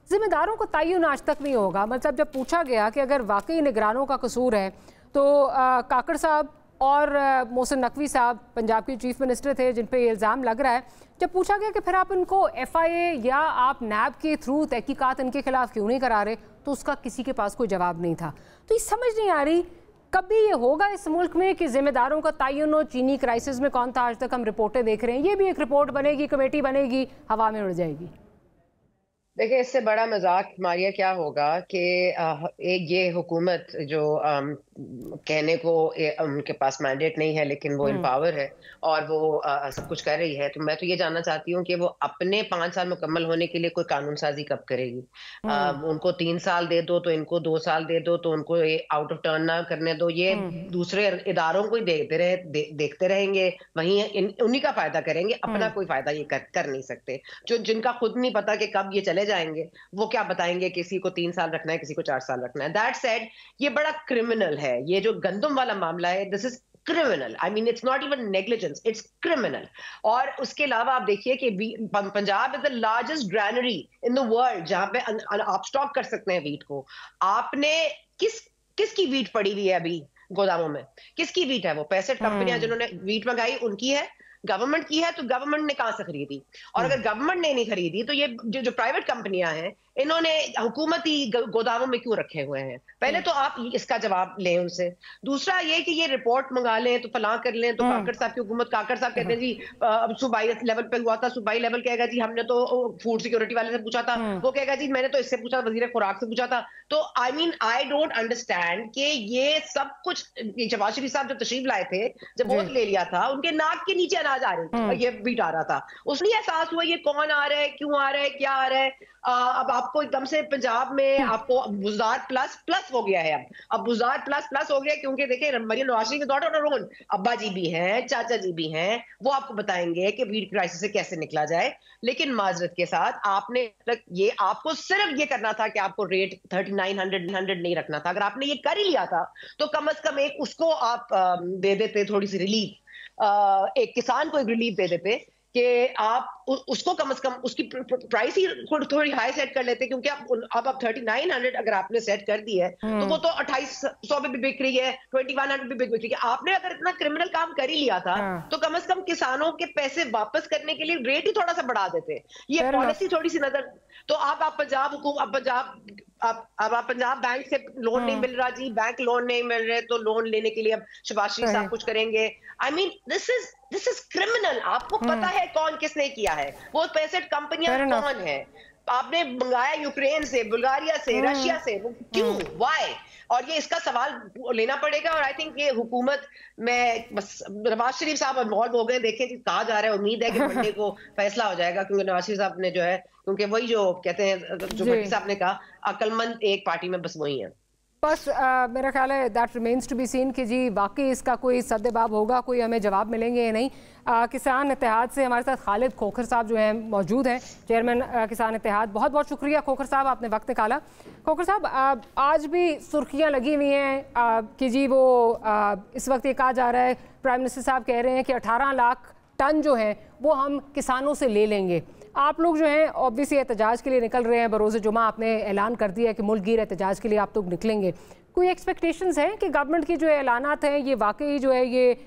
जिम्मेदारों को तयन आज तक नहीं होगा। मतलब जब पूछा गया कि अगर वाकई निगरानों का कसूर है तो काकड़ साहब और मोहसिन नकवी साहब पंजाब के चीफ मिनिस्टर थे जिन पे ये इल्ज़ाम लग रहा है, जब पूछा गया कि फिर आप इनको FIA या आप NAB के थ्रू तहकीकात इनके खिलाफ क्यों नहीं करा रहे, तो उसका किसी के पास कोई जवाब नहीं था। तो ये समझ नहीं आ रही कभी ये होगा इस मुल्क में कि जिम्मेदारों का तयन हो। चीनी क्राइसिस में कौन था, आज तक हम रिपोर्टें देख रहे हैं, ये भी एक रिपोर्ट बनेगी, कमेटी बनेगी, हवा में उड़ जाएगी। देखिए, इससे बड़ा मजाक मारिया क्या होगा कि एक ये हुकूमत जो कहने को उनके पास मैंडेट नहीं है, लेकिन वो एम्पावर है और वो सब कुछ कर रही है। तो मैं तो ये जानना चाहती हूँ कि वो अपने 5 साल मुकम्मल होने के लिए कोई कानून साजी कब करेगी? उनको 3 साल दे दो, तो इनको 2 साल दे दो, तो उनको ये आउट ऑफ टर्न ना करने दो। ये दूसरे इदारों को ही देखते रहेंगे, वहीं उन्हीं का फायदा करेंगे, अपना कोई फायदा ये कर नहीं सकते। जिनका खुद नहीं पता कि कब ये चले जाएंगे, वो क्या बताएंगे किसी को 3 साल रखना है, किसी को 4 साल रखना है। दैट सेड, ये बड़ा क्रिमिनल है। ये जो गंदम वाला मामला है, this is criminal. I mean it's not even negligence, it's criminal. और उसके अलावा आप देखिए कि Punjab is the largest granary in the world, जहां पे आप स्टॉक कर सकते हैं वीट को। आपने किसकी वीट पड़ी हुई है अभी गोदामों में? किसकी वीट है वो? 65 कंपनियां जिन्होंने वीट मंगाई उनकी है, गवर्नमेंट की है। तो गवर्नमेंट ने कहां से खरीदी? और अगर गवर्नमेंट ने नहीं खरीदी, तो ये जो प्राइवेट कंपनियां हैं, इन्होंने हुकूमती गोदामों में क्यों रखे हुए हैं? पहले तो आप इसका जवाब लें उनसे। दूसरा ये कि ये रिपोर्ट मंगा लें तो फलां कर लें, तो काकड़ साहब की हुकूमत, काकड़ साहब कहते हैं जी सूबाई लेवल पे हुआ था। सूबाई लेवल कहेगा जी हमने तो फूड सिक्योरिटी वाले से पूछा था, वो कहेगा जी मैंने तो इससे पूछा, वजीर खुराक से पूछा था। तो I mean I don't understand कि ये सब कुछ शहबाज शरीफ साहब जब तशरीफ लाए थे, जब वोट ले लिया था, उनके नाक के नीचे अनाज आ रही थी, ये बीट आ रहा था। उसने एहसास हुआ ये कौन आ रहा है, क्यों आ रहा है, क्या आ रहा है। अब आपको एकदम से पंजाब में आपको बुज़दार प्लस हो गया है। अब बुज़दार प्लस हो गया, क्योंकि देखिए मरियम नवाज शरीफ के डॉटर अब्बा जी भी हैं, चाचा जी भी हैं, वो आपको बताएंगे कि वीट क्राइसिस से कैसे निकला जाए। लेकिन माजरत के साथ आपने ये, आपको सिर्फ ये करना था कि आपको रेट 3900 नहीं रखना था। अगर आपने ये कर ही लिया था, तो कम से कम एक उसको आप दे देते, थोड़ी सी रिलीफ, एक किसान को एक रिलीफ दे देते कि आप उसको कम से कम उसकी प्राइस ही थोड़ी हाई सेट कर लेते, क्योंकि अब 3900 अगर आपने सेट कर दी है, तो वो तो 2800 पे भी बिक रही है, 2100 भी बिक रही है। आपने अगर इतना क्रिमिनल काम कर ही लिया था, तो कम से कम किसानों के पैसे वापस करने के लिए रेट ही थोड़ा सा बढ़ा देते। ये पॉलिसी थोड़ी सी नजर। तो आप पंजाब बैंक से लोन नहीं मिल रहा जी, बैंक लोन नहीं मिल रहे, तो लोन लेने के लिए अब शहबाज शरीफ साहब कुछ करेंगे। I mean this is criminal. आपको पता है कौन किसने किया है, वो 65 कंपनियां कौन है? आपने मंगाया यूक्रेन से, बुल्गारिया से, रशिया से, क्यों, व्हाई? और ये इसका सवाल लेना पड़ेगा। और आई थिंक ये हुकूमत में बस नवाज शरीफ साहब इन्वॉल्व हो गए। देखें कहा जा रहा है, उम्मीद है कि मंडे को फैसला हो जाएगा, क्योंकि नवाज शरीफ साहब ने जो है, क्योंकि वही जो कहते हैं, जो भट्टी साहब ने कहा, अक्लमंद एक पार्टी में बस वही है। बस मेरा ख्याल है that remains to be seen कि जी वाकई इसका कोई सद्देबाब होगा, कोई हमें जवाब मिलेंगे या नहीं। किसान इत्तेहाद से हमारे साथ खालिद खोखर साहब जो हैं मौजूद हैं, चेयरमैन किसान इत्तेहाद। बहुत बहुत शुक्रिया खोखर साहब, आपने वक्त निकाला। खोखर साहब, आज भी सुर्खियाँ लगी हुई हैं कि जी वो इस वक्त ये कहा जा रहा है, प्राइम मिनिस्टर साहब कह रहे हैं कि 18 लाख टन जो है वो हम किसानों से ले लेंगे। आप लोग जो हैं ऑब्वियसली एहतजाज के लिए निकल रहे हैं, बरोज़ जुमा आपने ऐलान कर दिया है कि मुल्क गिर एहतजाज के लिए आप लोग निकलेंगे। कोई एक्सपेक्टेशंस हैं कि गवर्नमेंट की जो ऐलानात हैं ये वाकई जो है ये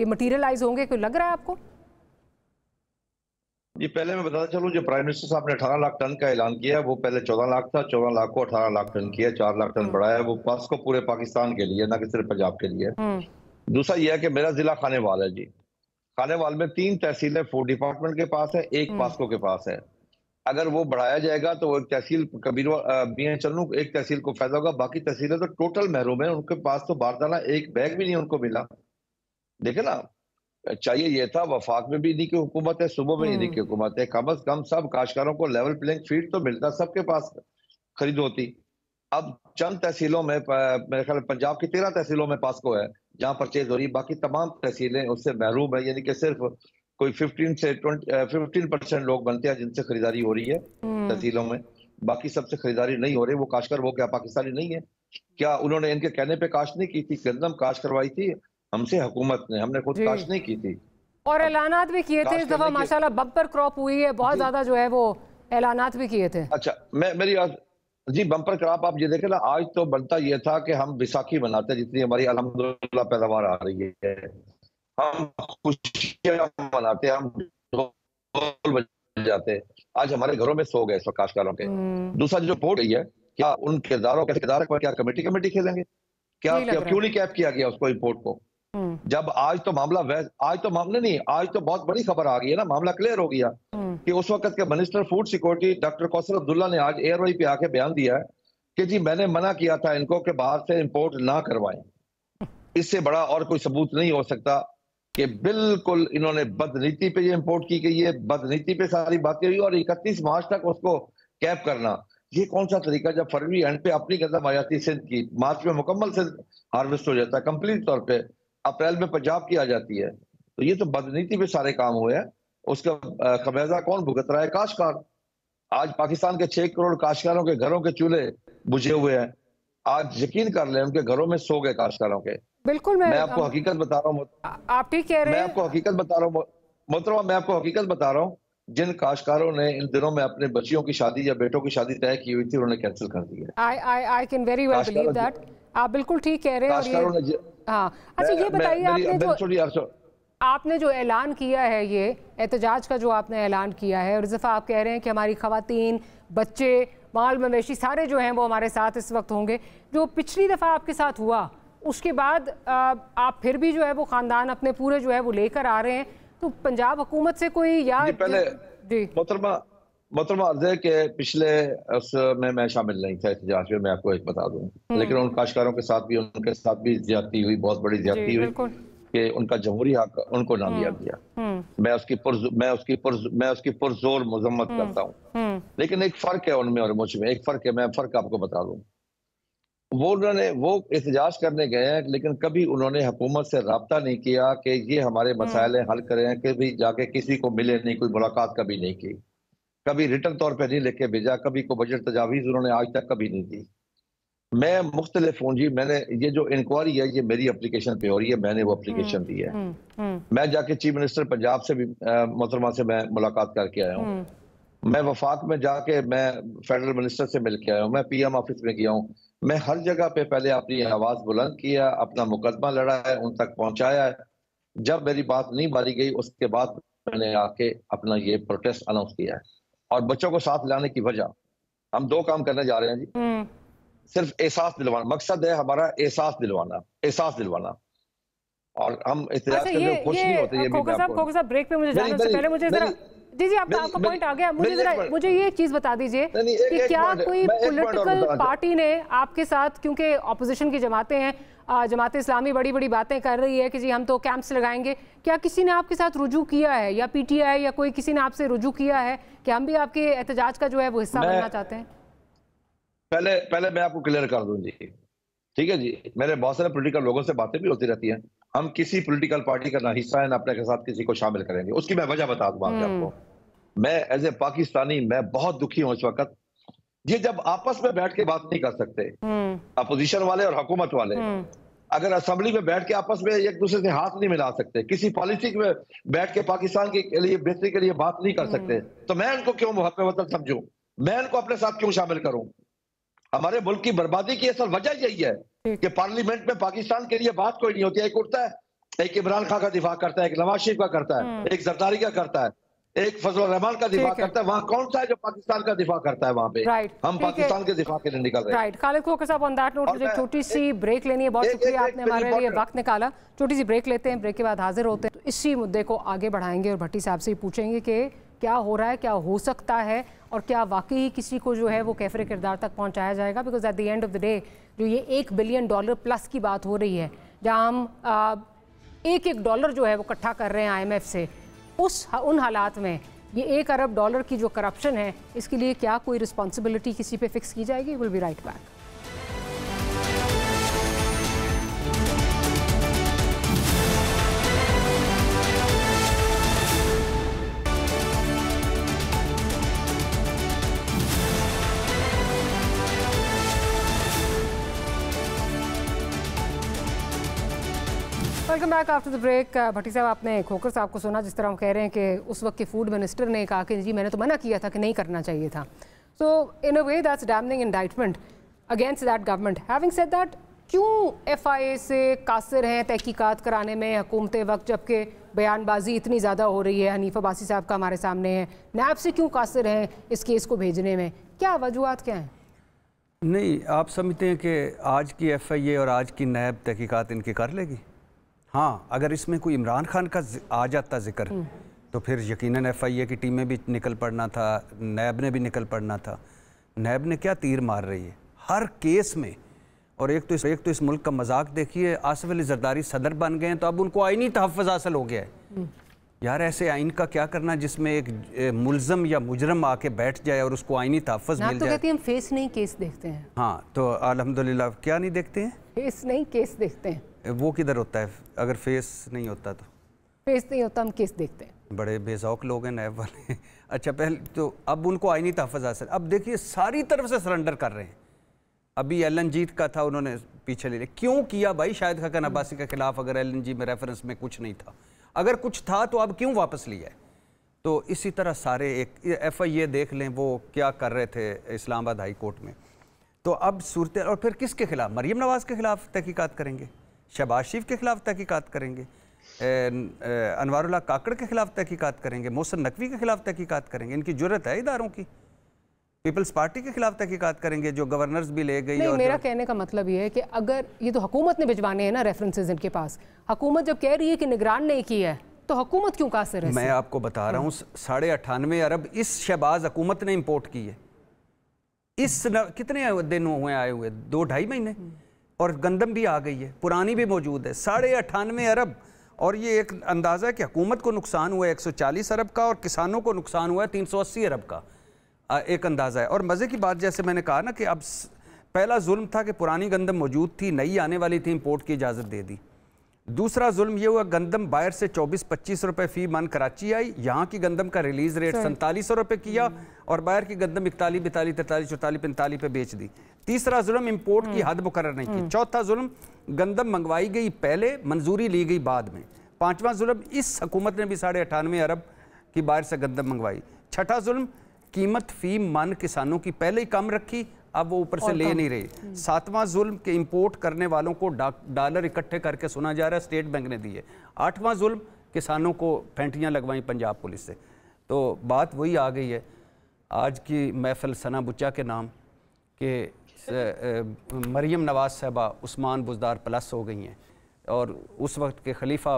मटीरियलाइज होंगे? कोई लग रहा है आपको? जी, पहले मैं बताता चलूं, जो प्राइम मिनिस्टर साहब ने 18 लाख टन का ऐलान किया, वो पहले 14 लाख था, 14 लाख को 18 लाख टन किया, 4 लाख टन बढ़ाया। वो पास को पूरे पाकिस्तान के लिए, ना कि सिर्फ पंजाब के लिए। दूसरा यह है कि मेरा जिला खानेवाल है जी। खानेवाल में 3 तहसीलें फूड डिपार्टमेंट के पास है, 1 पास्को के पास है। अगर वो बढ़ाया जाएगा तो वो एक तहसील मियां चन्नू, एक तहसील को फायदा होगा, बाकी तहसीलें तो टोटल महरूम है। उनके पास तो बारदाना एक बैग भी नहीं उनको मिला। देखे ना, चाहिए ये था, वफाक में भी इन्हीं की हुकूमत है, सूबों में इन्हीं की हुकूमत है, कम से कम सब काश्तकारों को लेवल प्लेइंग फील्ड तो मिलता, सबके पास खरीद होती। अब चंद तहसीलों में, मेरे ख्याल पंजाब की 13 तहसीलों में पास्को है जहां परचेज हो रही, बाकी तमाम तहसीलें उससे महरूम है। यानी कि सिर्फ कोई 15% लोग बनते हैं जिनसे खरीदारी हो रही है तहसीलों में, बाकी सबसे खरीदारी नहीं हो रही। वो काश्तकार वो क्या पाकिस्तानी नहीं है क्या? उन्होंने इनके कहने पे काश्त नहीं की थी, गंदम काश्त करवाई थी हमसे हुकूमत ने, हमने खुद काश्त नहीं की थी। और ऐलानात भी किए थे इस दफा, माशाल्लाह बम्पर क्रॉप हुई है, बहुत ज्यादा जो है वो ऐलानात भी किए थे। अच्छा, मेरी जी, बम्पर क्रॉप आप ये देखें ना, आज तो बनता ये था कि हम बैसाखी मनाते हैं, जितनी हमारी अल्हम्दुलिल्लाह पैदावार आ रही है, हम खुशियां मनाते हैं, हम ढोल बजाते। आज हमारे घरों में सो गए काश्तकारों के। दूसरा जो वोट है, क्या उन किरदारों के किरदार पर क्या कमेटी खेलेंगे? क्या क्यों नहीं कैप किया गया उसको, इम्पोर्ट को? जब आज तो मामला आज तो मामला नहीं, आज तो बहुत बड़ी खबर आ गई है ना, मामला क्लियर हो गया कि उस वक्त के minister food security doctor Kausar Abdullah ने आज एयरवाई पे आके बयान दिया है कि जी मैंने मना किया था इनको कि बाहर से इंपोर्ट ना करवाएं। इससे बड़ा और कोई सबूत नहीं हो सकता कि बिल्कुल इन्होंने बदनीति पे ये इंपोर्ट की गई है, बदनीति पे सारी बातें हुई और 31 मार्च तक उसको कैप करना, ये कौन सा तरीका? जब फरवरी एंड पे अपनी कदम आ जाती है सिंध की, मार्च में मुकम्मल सिंध हार्वेस्ट हो जाता है कंप्लीट तौर पे, अप्रैल में पंजाब की आ जाती है, तो ये तो बदनीति पे सारे काम हुए हैं। उसका खमियाजा कौन भुगत रहा है? काश्तकार। आज पाकिस्तान के 6 करोड़ काश्तकारों के घरों के चूल्हे बुझे हुए हैं। आज यकीन कर लें उनके घरों में सो गए काश्तकारों के। बिल्कुल मैं आपको हकीकत बता रहा हूँ, आप ठीक कह रहे हैं। मैं आपको हकीकत बता रहा हूँ मोहतरमा, मैं आपको हकीकत बता रहा हूँ, जिन काश्तकारों ने इन दिनों में अपने बच्चियों की शादी या बेटों की शादी तय की हुई थी उन्होंने कैंसिल कर दी है। I can very well believe that. आप बिल्कुल ठीक कह रहे हैं। हाँ, अच्छा ये बताइए, आपने आपने जो ऐलान किया है, ये एहतजाज का जो आपने ऐलान किया है, और इस दफ़ा आप कह रहे हैं कि हमारी ख़वातीन, बच्चे, माल मवेशी सारे जो हैं वो हमारे साथ इस वक्त होंगे। जो पिछली दफ़ा आपके साथ हुआ उसके बाद आप फिर भी जो है वो ख़ानदान अपने पूरे जो है वो लेकर आ रहे हैं, तो पंजाब हुकूमत से कोई याद? पहले मोहतरमा अर्ज़ है कि पिछले उसमें मैं शामिल नहीं था एहतजाज में, मैं आपको एक बता दूं, लेकिन उन काश्तकारों के साथ भी, उनके साथ भी ज्यादती हुई, बहुत बड़ी ज्यादती हुई कि उनका जमहूरी हक उनको ना दिया गया। मैं उसकी पुरजोर मजम्मत करता हूँ, लेकिन एक फर्क है उनमें और मुझ में, एक फर्क है, मैं फर्क आपको बता दूं। वो एहतजाज करने गए हैं, लेकिन कभी उन्होंने हुकूमत से राब्ता नहीं किया कि ये हमारे मसाइल हल करें, कि भी जाके किसी को मिले नहीं, कोई मुलाकात कभी नहीं की, कभी रिटर्न तौर पे नहीं लेके भेजा, कभी को बजट तजावीज उन्होंने आज तक कभी नहीं दी। मैं मुख्तलिफ हूँ जी, मैंने ये जो इंक्वायरी है ये मेरी एप्लीकेशन पे हो रही है, मैंने वो एप्लीकेशन दी है। मैं जाके चीफ मिनिस्टर पंजाब से भी मोहतरमा से मैं मुलाकात करके आया हूँ, मैं वफाक में जाके मैं फेडरल मिनिस्टर से मिल के आया हूँ, मैं PM ऑफिस में गया हूँ, मैं हर जगह पे पहले अपनी आवाज बुलंद किया, अपना मुकदमा लड़ा है, उन तक पहुंचाया है। जब मेरी बात नहीं मानी गई उसके बाद मैंने आके अपना ये प्रोटेस्ट अनाउंस किया है। और बच्चों को साथ लाने की वजह, हम 2 काम करने जा रहे हैं जी। सिर्फ एहसास दिलवाना, मकसद है हमारा एहसास दिलवाना, और हम एहतजाज करने में खुश नहीं होते। ये खोखर साहब ब्रेक पे मुझे जाने से पहले मुझे जरा जी आपका पॉइंट आ गया, मुझे ये चीज बता दीजिए कि क्या कोई पॉलिटिकल पार्टी ने आपके साथ, क्योंकि ऑपोजिशन की जमातें हैं, जमात इस्लामी बड़ी बड़ी बातें कर रही है कि जी हम तो कैंप्स लगाएंगे, क्या किसी ने आपके साथ रुजू किया है, या PTI या कोई किसी ने आपसे रुजू किया है कि हम भी आपके एहतजाज का जो है वो हिस्सा बनना चाहते हैं? पहले मैं आपको क्लियर कर दूं जी, ठीक है जी, मेरे बहुत सारे पॉलिटिकल लोगों से बातें भी होती रहती हैं, हम किसी पॉलिटिकल पार्टी का ना हिस्सा है ना अपने के साथ किसी को शामिल करेंगे। उसकी मैं वजह बता दूंगा आपको। मैं एज ए पाकिस्तानी मैं बहुत दुखी हूं इस वक्त। ये जब आपस में बैठ के बात नहीं कर सकते, अपोजिशन वाले और हुकूमत वाले, अगर असेंबली में बैठ के आपस में एक दूसरे से हाथ नहीं मिला सकते, किसी पॉलिसी में बैठ के पाकिस्तान के लिए बेहतरी के लिए बात नहीं कर सकते, तो मैं इनको क्यों मुहब्बत समझूं, मैं इनको अपने साथ क्यों शामिल करूं? हमारे मुल्क की बर्बादी की असल वजह यही है कि पार्लियामेंट में पाकिस्तान के लिए बात कोई नहीं होती है। एक उठता है, एक इमरान खान का दिफा करता है, एक नवाज शरीफ का करता है, एक जरदारी का करता है, एक फजलुर रहमान का दिफा करता है। वहाँ कौन सा है जो पाकिस्तान का दिफा करता है? वहाँ पे हम पाकिस्तान के दिफा के लिए निकल रहे हैं। राइट, खालिद खोखर साहब, ऑन दैट नोट मुझे छोटी सी ब्रेक लेनी है। बहुत शुक्रिया, आपने हमारे लिए वक्त निकाला। छोटी सी ब्रेक लेते हैं, ब्रेक के बाद हाजिर होते हैं। तो इसी मुद्दे को आगे बढ़ाएंगे और भट्टी साहब से ही पूछेंगे कि क्या हो रहा है, क्या हो सकता है, और क्या वाकई किसी को जो है वो कैफरे किरदार तक पहुंचाया जाएगा। Because at the end of the day जो ये $1 बिलियन प्लस की बात हो रही है, जहां हम एक डॉलर जो है वो इकट्ठा कर रहे हैं IMF से, उन हालात में ये $1 अरब की जो करप्शन है, इसके लिए क्या कोई रिस्पॉन्सिबिलिटी किसी पे फिक्स की जाएगी? Will be right back. Welcome back after the break. Bhatti साहब, आपने खोखर साहब को सुना, जिस तरह हम कह रहे हैं कि उस वक्त के फूड मिनिस्टर ने कहा कि जी मैंने तो मना किया था कि नहीं करना चाहिए था। So in a way that's damning indictment against that government. Having said that, क्यों FIA से कासिर हैं तहकीकात कराने में हुकूमत वक्त, जबकि बयानबाजी इतनी ज़्यादा हो रही है? हनीफ अब्बासी साहब का हमारे सामने है। NAB से क्यों कासिर हैं इस केस को भेजने में? क्या वजूहात क्या हैं? नहीं, आप समझते हैं कि आज की FIA और आज की NAB तहकीकात इनकी कर लेगी? हाँ, अगर इसमें कोई इमरान खान का आ जाता जिक्र तो फिर यकीनन FIA की टीमें भी निकल पड़ना था, NAB ने भी निकल पड़ना था। NAB ने क्या तीर मार रही है? हर केस में। और एक तो इस मुल्क का मजाक देखिए, आसिफ अली जरदारी सदर बन गए हैं तो अब उनको आईनी तहफ़्फ़ुज़ हासिल हो गया है। यार ऐसे आइन का क्या करना जिसमें एक मुलजम या मुजरम आके बैठ जाए और उसको आईनी तहफ़्फ़ुज़ मिल तो जाए। कहती हम फेस नहीं केस देखते हैं। हाँ तो अल्हम्दुलिल्लाह, क्या नहीं देखते हैं? फेस नहीं केस देखते हैं। वो किधर होता है? अगर फेस नहीं होता तो फेस नहीं होता, हम केस देखते हैं। बड़े बेज़ौक लोग हैं नैब वाले। अच्छा, पहले तो अब उनको आईनी तहफ़्फ़ुज़ हासिल, अब देखिए सारी तरफ से सरेंडर कर रहे हैं। अभी LNG का था, उन्होंने पीछे ले लिया। क्यों किया भाई? शाहिद खाकन अब्बासी के खिलाफ अगर LNG में रेफरेंस में कुछ नहीं था, अगर कुछ था तो अब क्यों वापस लिया है? तो इसी तरह सारे एक FIA देख लें वो क्या कर रहे थे इस्लामाबाद हाई कोर्ट में। तो अब सूरत, और फिर किसके खिलाफ? मरीम नवाज़ के खिलाफ तहकीकात करेंगे, शहबाज शरीफ के खिलाफ तहकीकात करेंगे, अनवारुल्लाह काकड़ के खिलाफ तहकीकात करेंगे, मोहसिन नकवी के खिलाफ तहकीकात करेंगे। इनकी जुर्रत है इदारों की। पीपल्स पार्टी के खिलाफ तहकीकात करेंगे जो गवर्नर्स भी ले गई। नहीं, मेरा कहने का मतलब ये है कि अगर ये तो हुकूमत ने भिजवाने हैं ना रेफरेंसेस इनके पास, हुकूमत जब कह रही है कि निगरान नहीं किया है तो हुकूमत क्यों कासिर है? मैं आपको बता रहा हूँ 98.5 अरब इस शहबाज हुकूमत ने इंपोर्ट की है। कितने दिन हुए आए हुए? 2-2.5 महीने। और गंदम भी आ गई है, पुरानी भी मौजूद है। 98.5 अरब। और ये एक अंदाज़ा है कि हुकूमत को नुकसान हुआ है 140 अरब का और किसानों को नुकसान हुआ है 380 अरब का, एक अंदाज़ा है। और मज़े की बात, जैसे मैंने कहा ना कि अब पहला जुल्म था कि पुरानी गंदम मौजूद थी, नई आने वाली थी, इंपोर्ट की इजाज़त दे दी। दूसरा जुल्म ये हुआ, गंदम बाहर से 24-25 रुपये फ़ी मन कराची आई, यहाँ की गंदम का रिलीज़ रेट 4700 रुपये किया और बाहर की गंदम 41, 42, 43, 44, 45 पे बेच दी। तीसरा जुल्म इंपोर्ट की हद मुकर्रर नहीं की। चौथा जुल्म, गंदम मंगवाई गई पहले, मंजूरी ली गई बाद में। पाँचवा जुल्म, इस हुकूमत ने भी 98.5 अरब की बाहर से गंदम मंगवाई। छठा जुल्म, कीमत फ़ी मन किसानों की पहले ही कम रखी, अब वो ऊपर से ले नहीं रही। सातवां जुल्म के इंपोर्ट करने वालों को डॉलर इकट्ठे करके सुना जा रहा है स्टेट बैंक ने दिए। आठवां जुल्म, किसानों को फेंटियाँ लगवाई पंजाब पुलिस से। तो बात वही आ गई है आज की महफिल सना बुच्चा के नाम कि मरीम नवाज़ साहबा उस्मान बुज़दार प्लस हो गई हैं और उस वक्त के खलीफा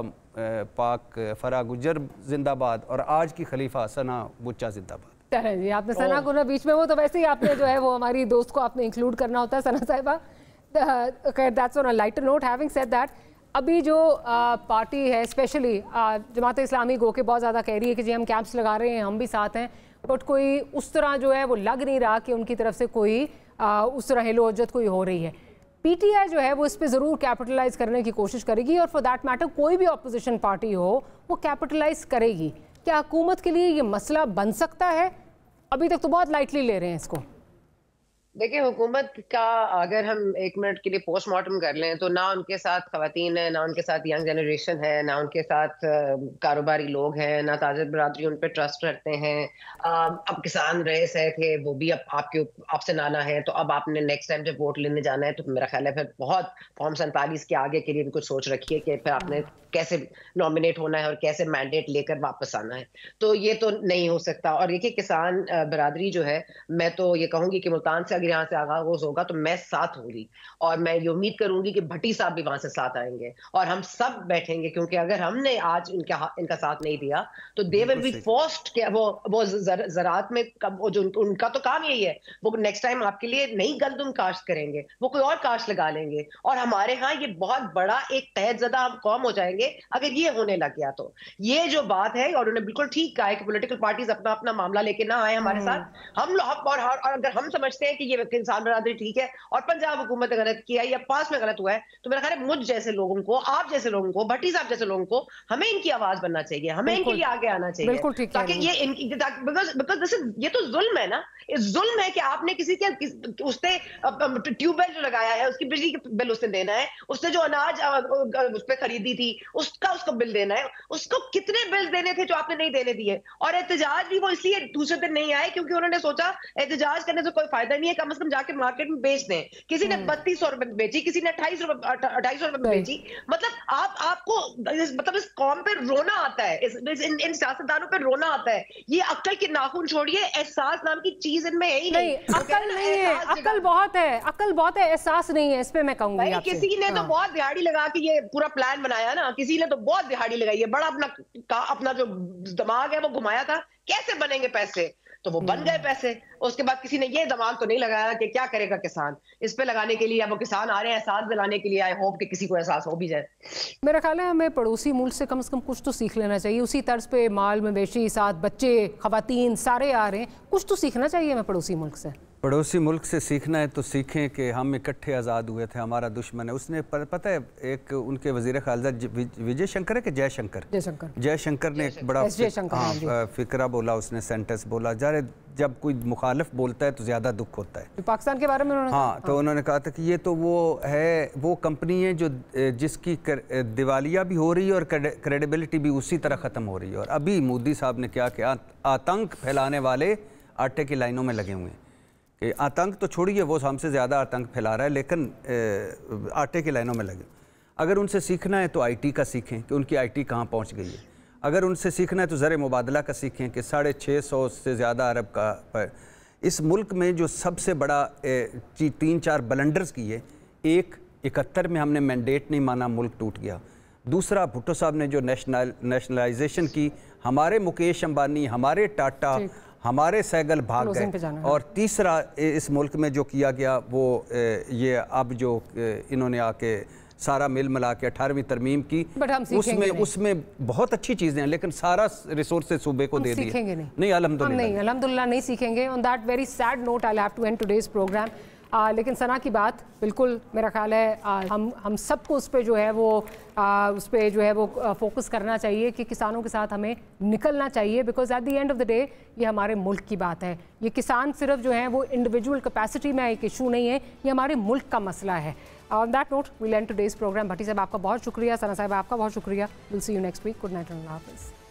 पाक फरा गुजर जिंदाबाद और आज की खलीफा सना बुच्चा जिंदाबाद। जी, आपने सना को ना बीच में, वो तो वैसे ही आपने जो है वो हमारी दोस्त को आपने इंक्लूड करना होता है सना साहिबा। That's on a lighter note. Having said that, अभी जो पार्टी है स्पेशली जमात इस्लामी गो के बहुत ज़्यादा कह रही है कि जी हम कैंप्स लगा रहे हैं, हम भी साथ हैं, बट कोई उस तरह जो है वो लग नहीं रहा कि उनकी तरफ से कोई उस तरह हिलो हज्जत कोई हो रही है। PTI जो है वो इस पर ज़रूर कैपिटलाइज करने की कोशिश करेगी और फॉर दैट मैटर कोई भी अपोजिशन पार्टी हो वो कैपिटलाइज करेगी। क्या हुकूमत के लिए ये मसला बन सकता है? अभी तक तो बहुत लाइटली ले रहे हैं इसको। देखिए, हुकूमत का अगर हम 1 मिनट के लिए पोस्टमार्टम कर लें तो ना उनके साथ खवातीन है, ना उनके साथ यंग जनरेशन है, ना उनके साथ कारोबारी लोग हैं, ना ताजिर बरादरी उन पर ट्रस्ट करते हैं। अब किसान रईस है कि वो भी अब आपसे नाना है, तो अब आपने नेक्स्ट टाइम जब वोट लेने जाना है तो मेरा ख्याल है फिर बहुत फॉर्म 47 के आगे के लिए भी कुछ सोच रखिए कि फिर आपने कैसे नॉमिनेट होना है और कैसे मैंडेट लेकर वापस आना है। तो ये तो नहीं हो सकता। और देखिए, किसान बरादरी जो है, मैं तो ये कहूंगी कि मुल्तान से अगर यहाँ से आगाज होगा तो मैं साथ होंगी और मैं ये उम्मीद करूंगी कि भट्टी साहब भी वहां से साथ आएंगे और हम सब बैठेंगे, क्योंकि अगर हमने आज इनका साथ नहीं दिया तो दे विल बी फोर्स्ड कि वो ज़राअत में वो जो उनका तो काम यही है, वो नेक्स्ट टाइम आपके लिए नई गंदम काश्त करेंगे, वो कोई और काश्त लगा लेंगे और हमारे यहाँ ये बहुत बड़ा एक तहज़दा हम कौम हो जाएंगे अगर ये होने लग गया। तो ये जो बात है, और उन्होंने बिल्कुल ठीक कहा है कि पॉलिटिकल पार्टीज अपना अपना मामला लेके ना आए हमारे साथ। हम लोग और अगर हम समझते हैं कि ये इंसान बरादरी ठीक है और पंजाब हुकूमत ने गलत किया या पास में गलत हुआ है, तो मेरा ख्याल है मुझ जैसे लोगों को, आप जैसे लोगों को, भट्टी साहब जैसे लोगों को हमें इनकी आवाज बनना चाहिए, हमें इनके लिए आगे आना चाहिए, ताकि ये इनकी बिकॉज ये तो जुल्म है ना। इस जुल्म है कि आपने किसी के उसने ट्यूबवेल जो लगाया है उसकी बिजली के बिल उसने देना है, उसने जो अनाज उस पर खरीदी थी उसको बिल देना है, उसको कितने बिल देने थे जो आपने नहीं देने दिए। और एहतजाज भी वो इसलिए दूसरे दिन नहीं आए क्योंकि उन्होंने सोचा एहतजाज करने से कोई फायदा नहीं है, कम से कम जाके मार्केट में बेच दें। किसी ने 3200 रुपए में बेची, किसी ने 2800 रुपए में बेची। मतलब आपको मतलब इस कौम पे रोना आता है, इन सियासतदानों पे रोना आता है। ये अक्ल के नाखून छोड़िए, एहसास नाम की चीज इनमें है ही नहीं। अक्ल नहीं है, अक्ल बहुत है, अक्ल बहुत है, एहसास नहीं है। इस पे मैं कहूंगी आपसे, किसी ने तो बहुत दिहाड़ी लगा के ये पूरा प्लान बनाया ना, किसी ने तो बहुत दिहाड़ी लगाई है, बड़ा अपना जो दिमाग है वो घुमाया था, कैसे बनेंगे पैसे, तो वो बन गए पैसे। उसके बाद किसी ने ये दिमाग तो नहीं लगाया लगाया कि क्या करेगा किसान, इस पे लगाने के लिए अब वो किसान आ रहे हैं एहसास दिलाने के लिए। आई होप कि किसी को एहसास हो भी जाए। मेरा ख्याल है हमें पड़ोसी मुल्क से कम कुछ तो सीख लेना चाहिए। उसी तर्ज पे माल मवेशी साथ बच्चे खवातीन सारे आ रहे हैं, कुछ तो सीखना चाहिए हमें पड़ोसी मुल्क से। पड़ोसी मुल्क से सीखना है तो सीखें कि हम इकट्ठे आज़ाद हुए थे, हमारा दुश्मन है। उसने पता है एक उनके वज़ीर ख़ारजा विजय शंकर है कि जयशंकर ने एक बड़ा फिक्रा बोला, उसने सेंटेंस बोला, जारे जब कोई मुखालिफ बोलता है तो ज़्यादा दुख होता है। पाकिस्तान के बारे में उन्होंने तो उन्होंने कहा था कि ये तो वो है, वो कंपनी है जो जिसकी दिवालिया भी हो रही है और क्रेडिबिलिटी भी उसी तरह ख़त्म हो रही है। और अभी मोदी साहब ने क्या कि आतंक फैलाने वाले आटे की लाइनों में लगे हुए हैं कि आतंक तो छोड़िए, वो हमसे ज़्यादा आतंक फैला रहा है, लेकिन आटे की लाइनों में लगे। अगर उनसे सीखना है तो आईटी का सीखें कि उनकी आईटी कहाँ पहुँच गई है। अगर उनसे सीखना है तो ज़र मुबादला का सीखें कि 650 से ज़्यादा अरब का इस मुल्क में जो सबसे बड़ा 3-4 ब्लंडर्स की है। एक 71 में हमने मैंडेट नहीं माना, मुल्क टूट गया। दूसरा भुट्टो साहब ने जो नेशनलाइजेशन की, हमारे मुकेश अंबानी, हमारे टाटा, हमारे सैगल भाग गए। और तीसरा इस मुल्क में जो किया गया वो ये अब जो इन्होंने आके सारा मिल मिला के 18वीं तरमीम की, उसमें बहुत अच्छी चीज़ें हैं, लेकिन सारा रिसोर्सेज सूबे को दे दिए। नहीं अल्हम्दुलिल्लाह नहीं सीखेंगे। On that very sad note I have to end today's program. लेकिन सना की बात बिल्कुल मेरा ख्याल है हम सबको उस पर जो है वो फोकस करना चाहिए कि किसानों के साथ हमें निकलना चाहिए, because at the end of the day ये हमारे मुल्क की बात है। ये किसान सिर्फ जो है वो इंडिविजुअल कैपेसिटी में एक इशू नहीं है, ये हमारे मुल्क का मसला है। On that note we end today's program. Bhatti साहब आपका बहुत शुक्रिया, सना साहब आपका बहुत शुक्रिया। Will see you next week. Good night, अल्लाह हाफिज़।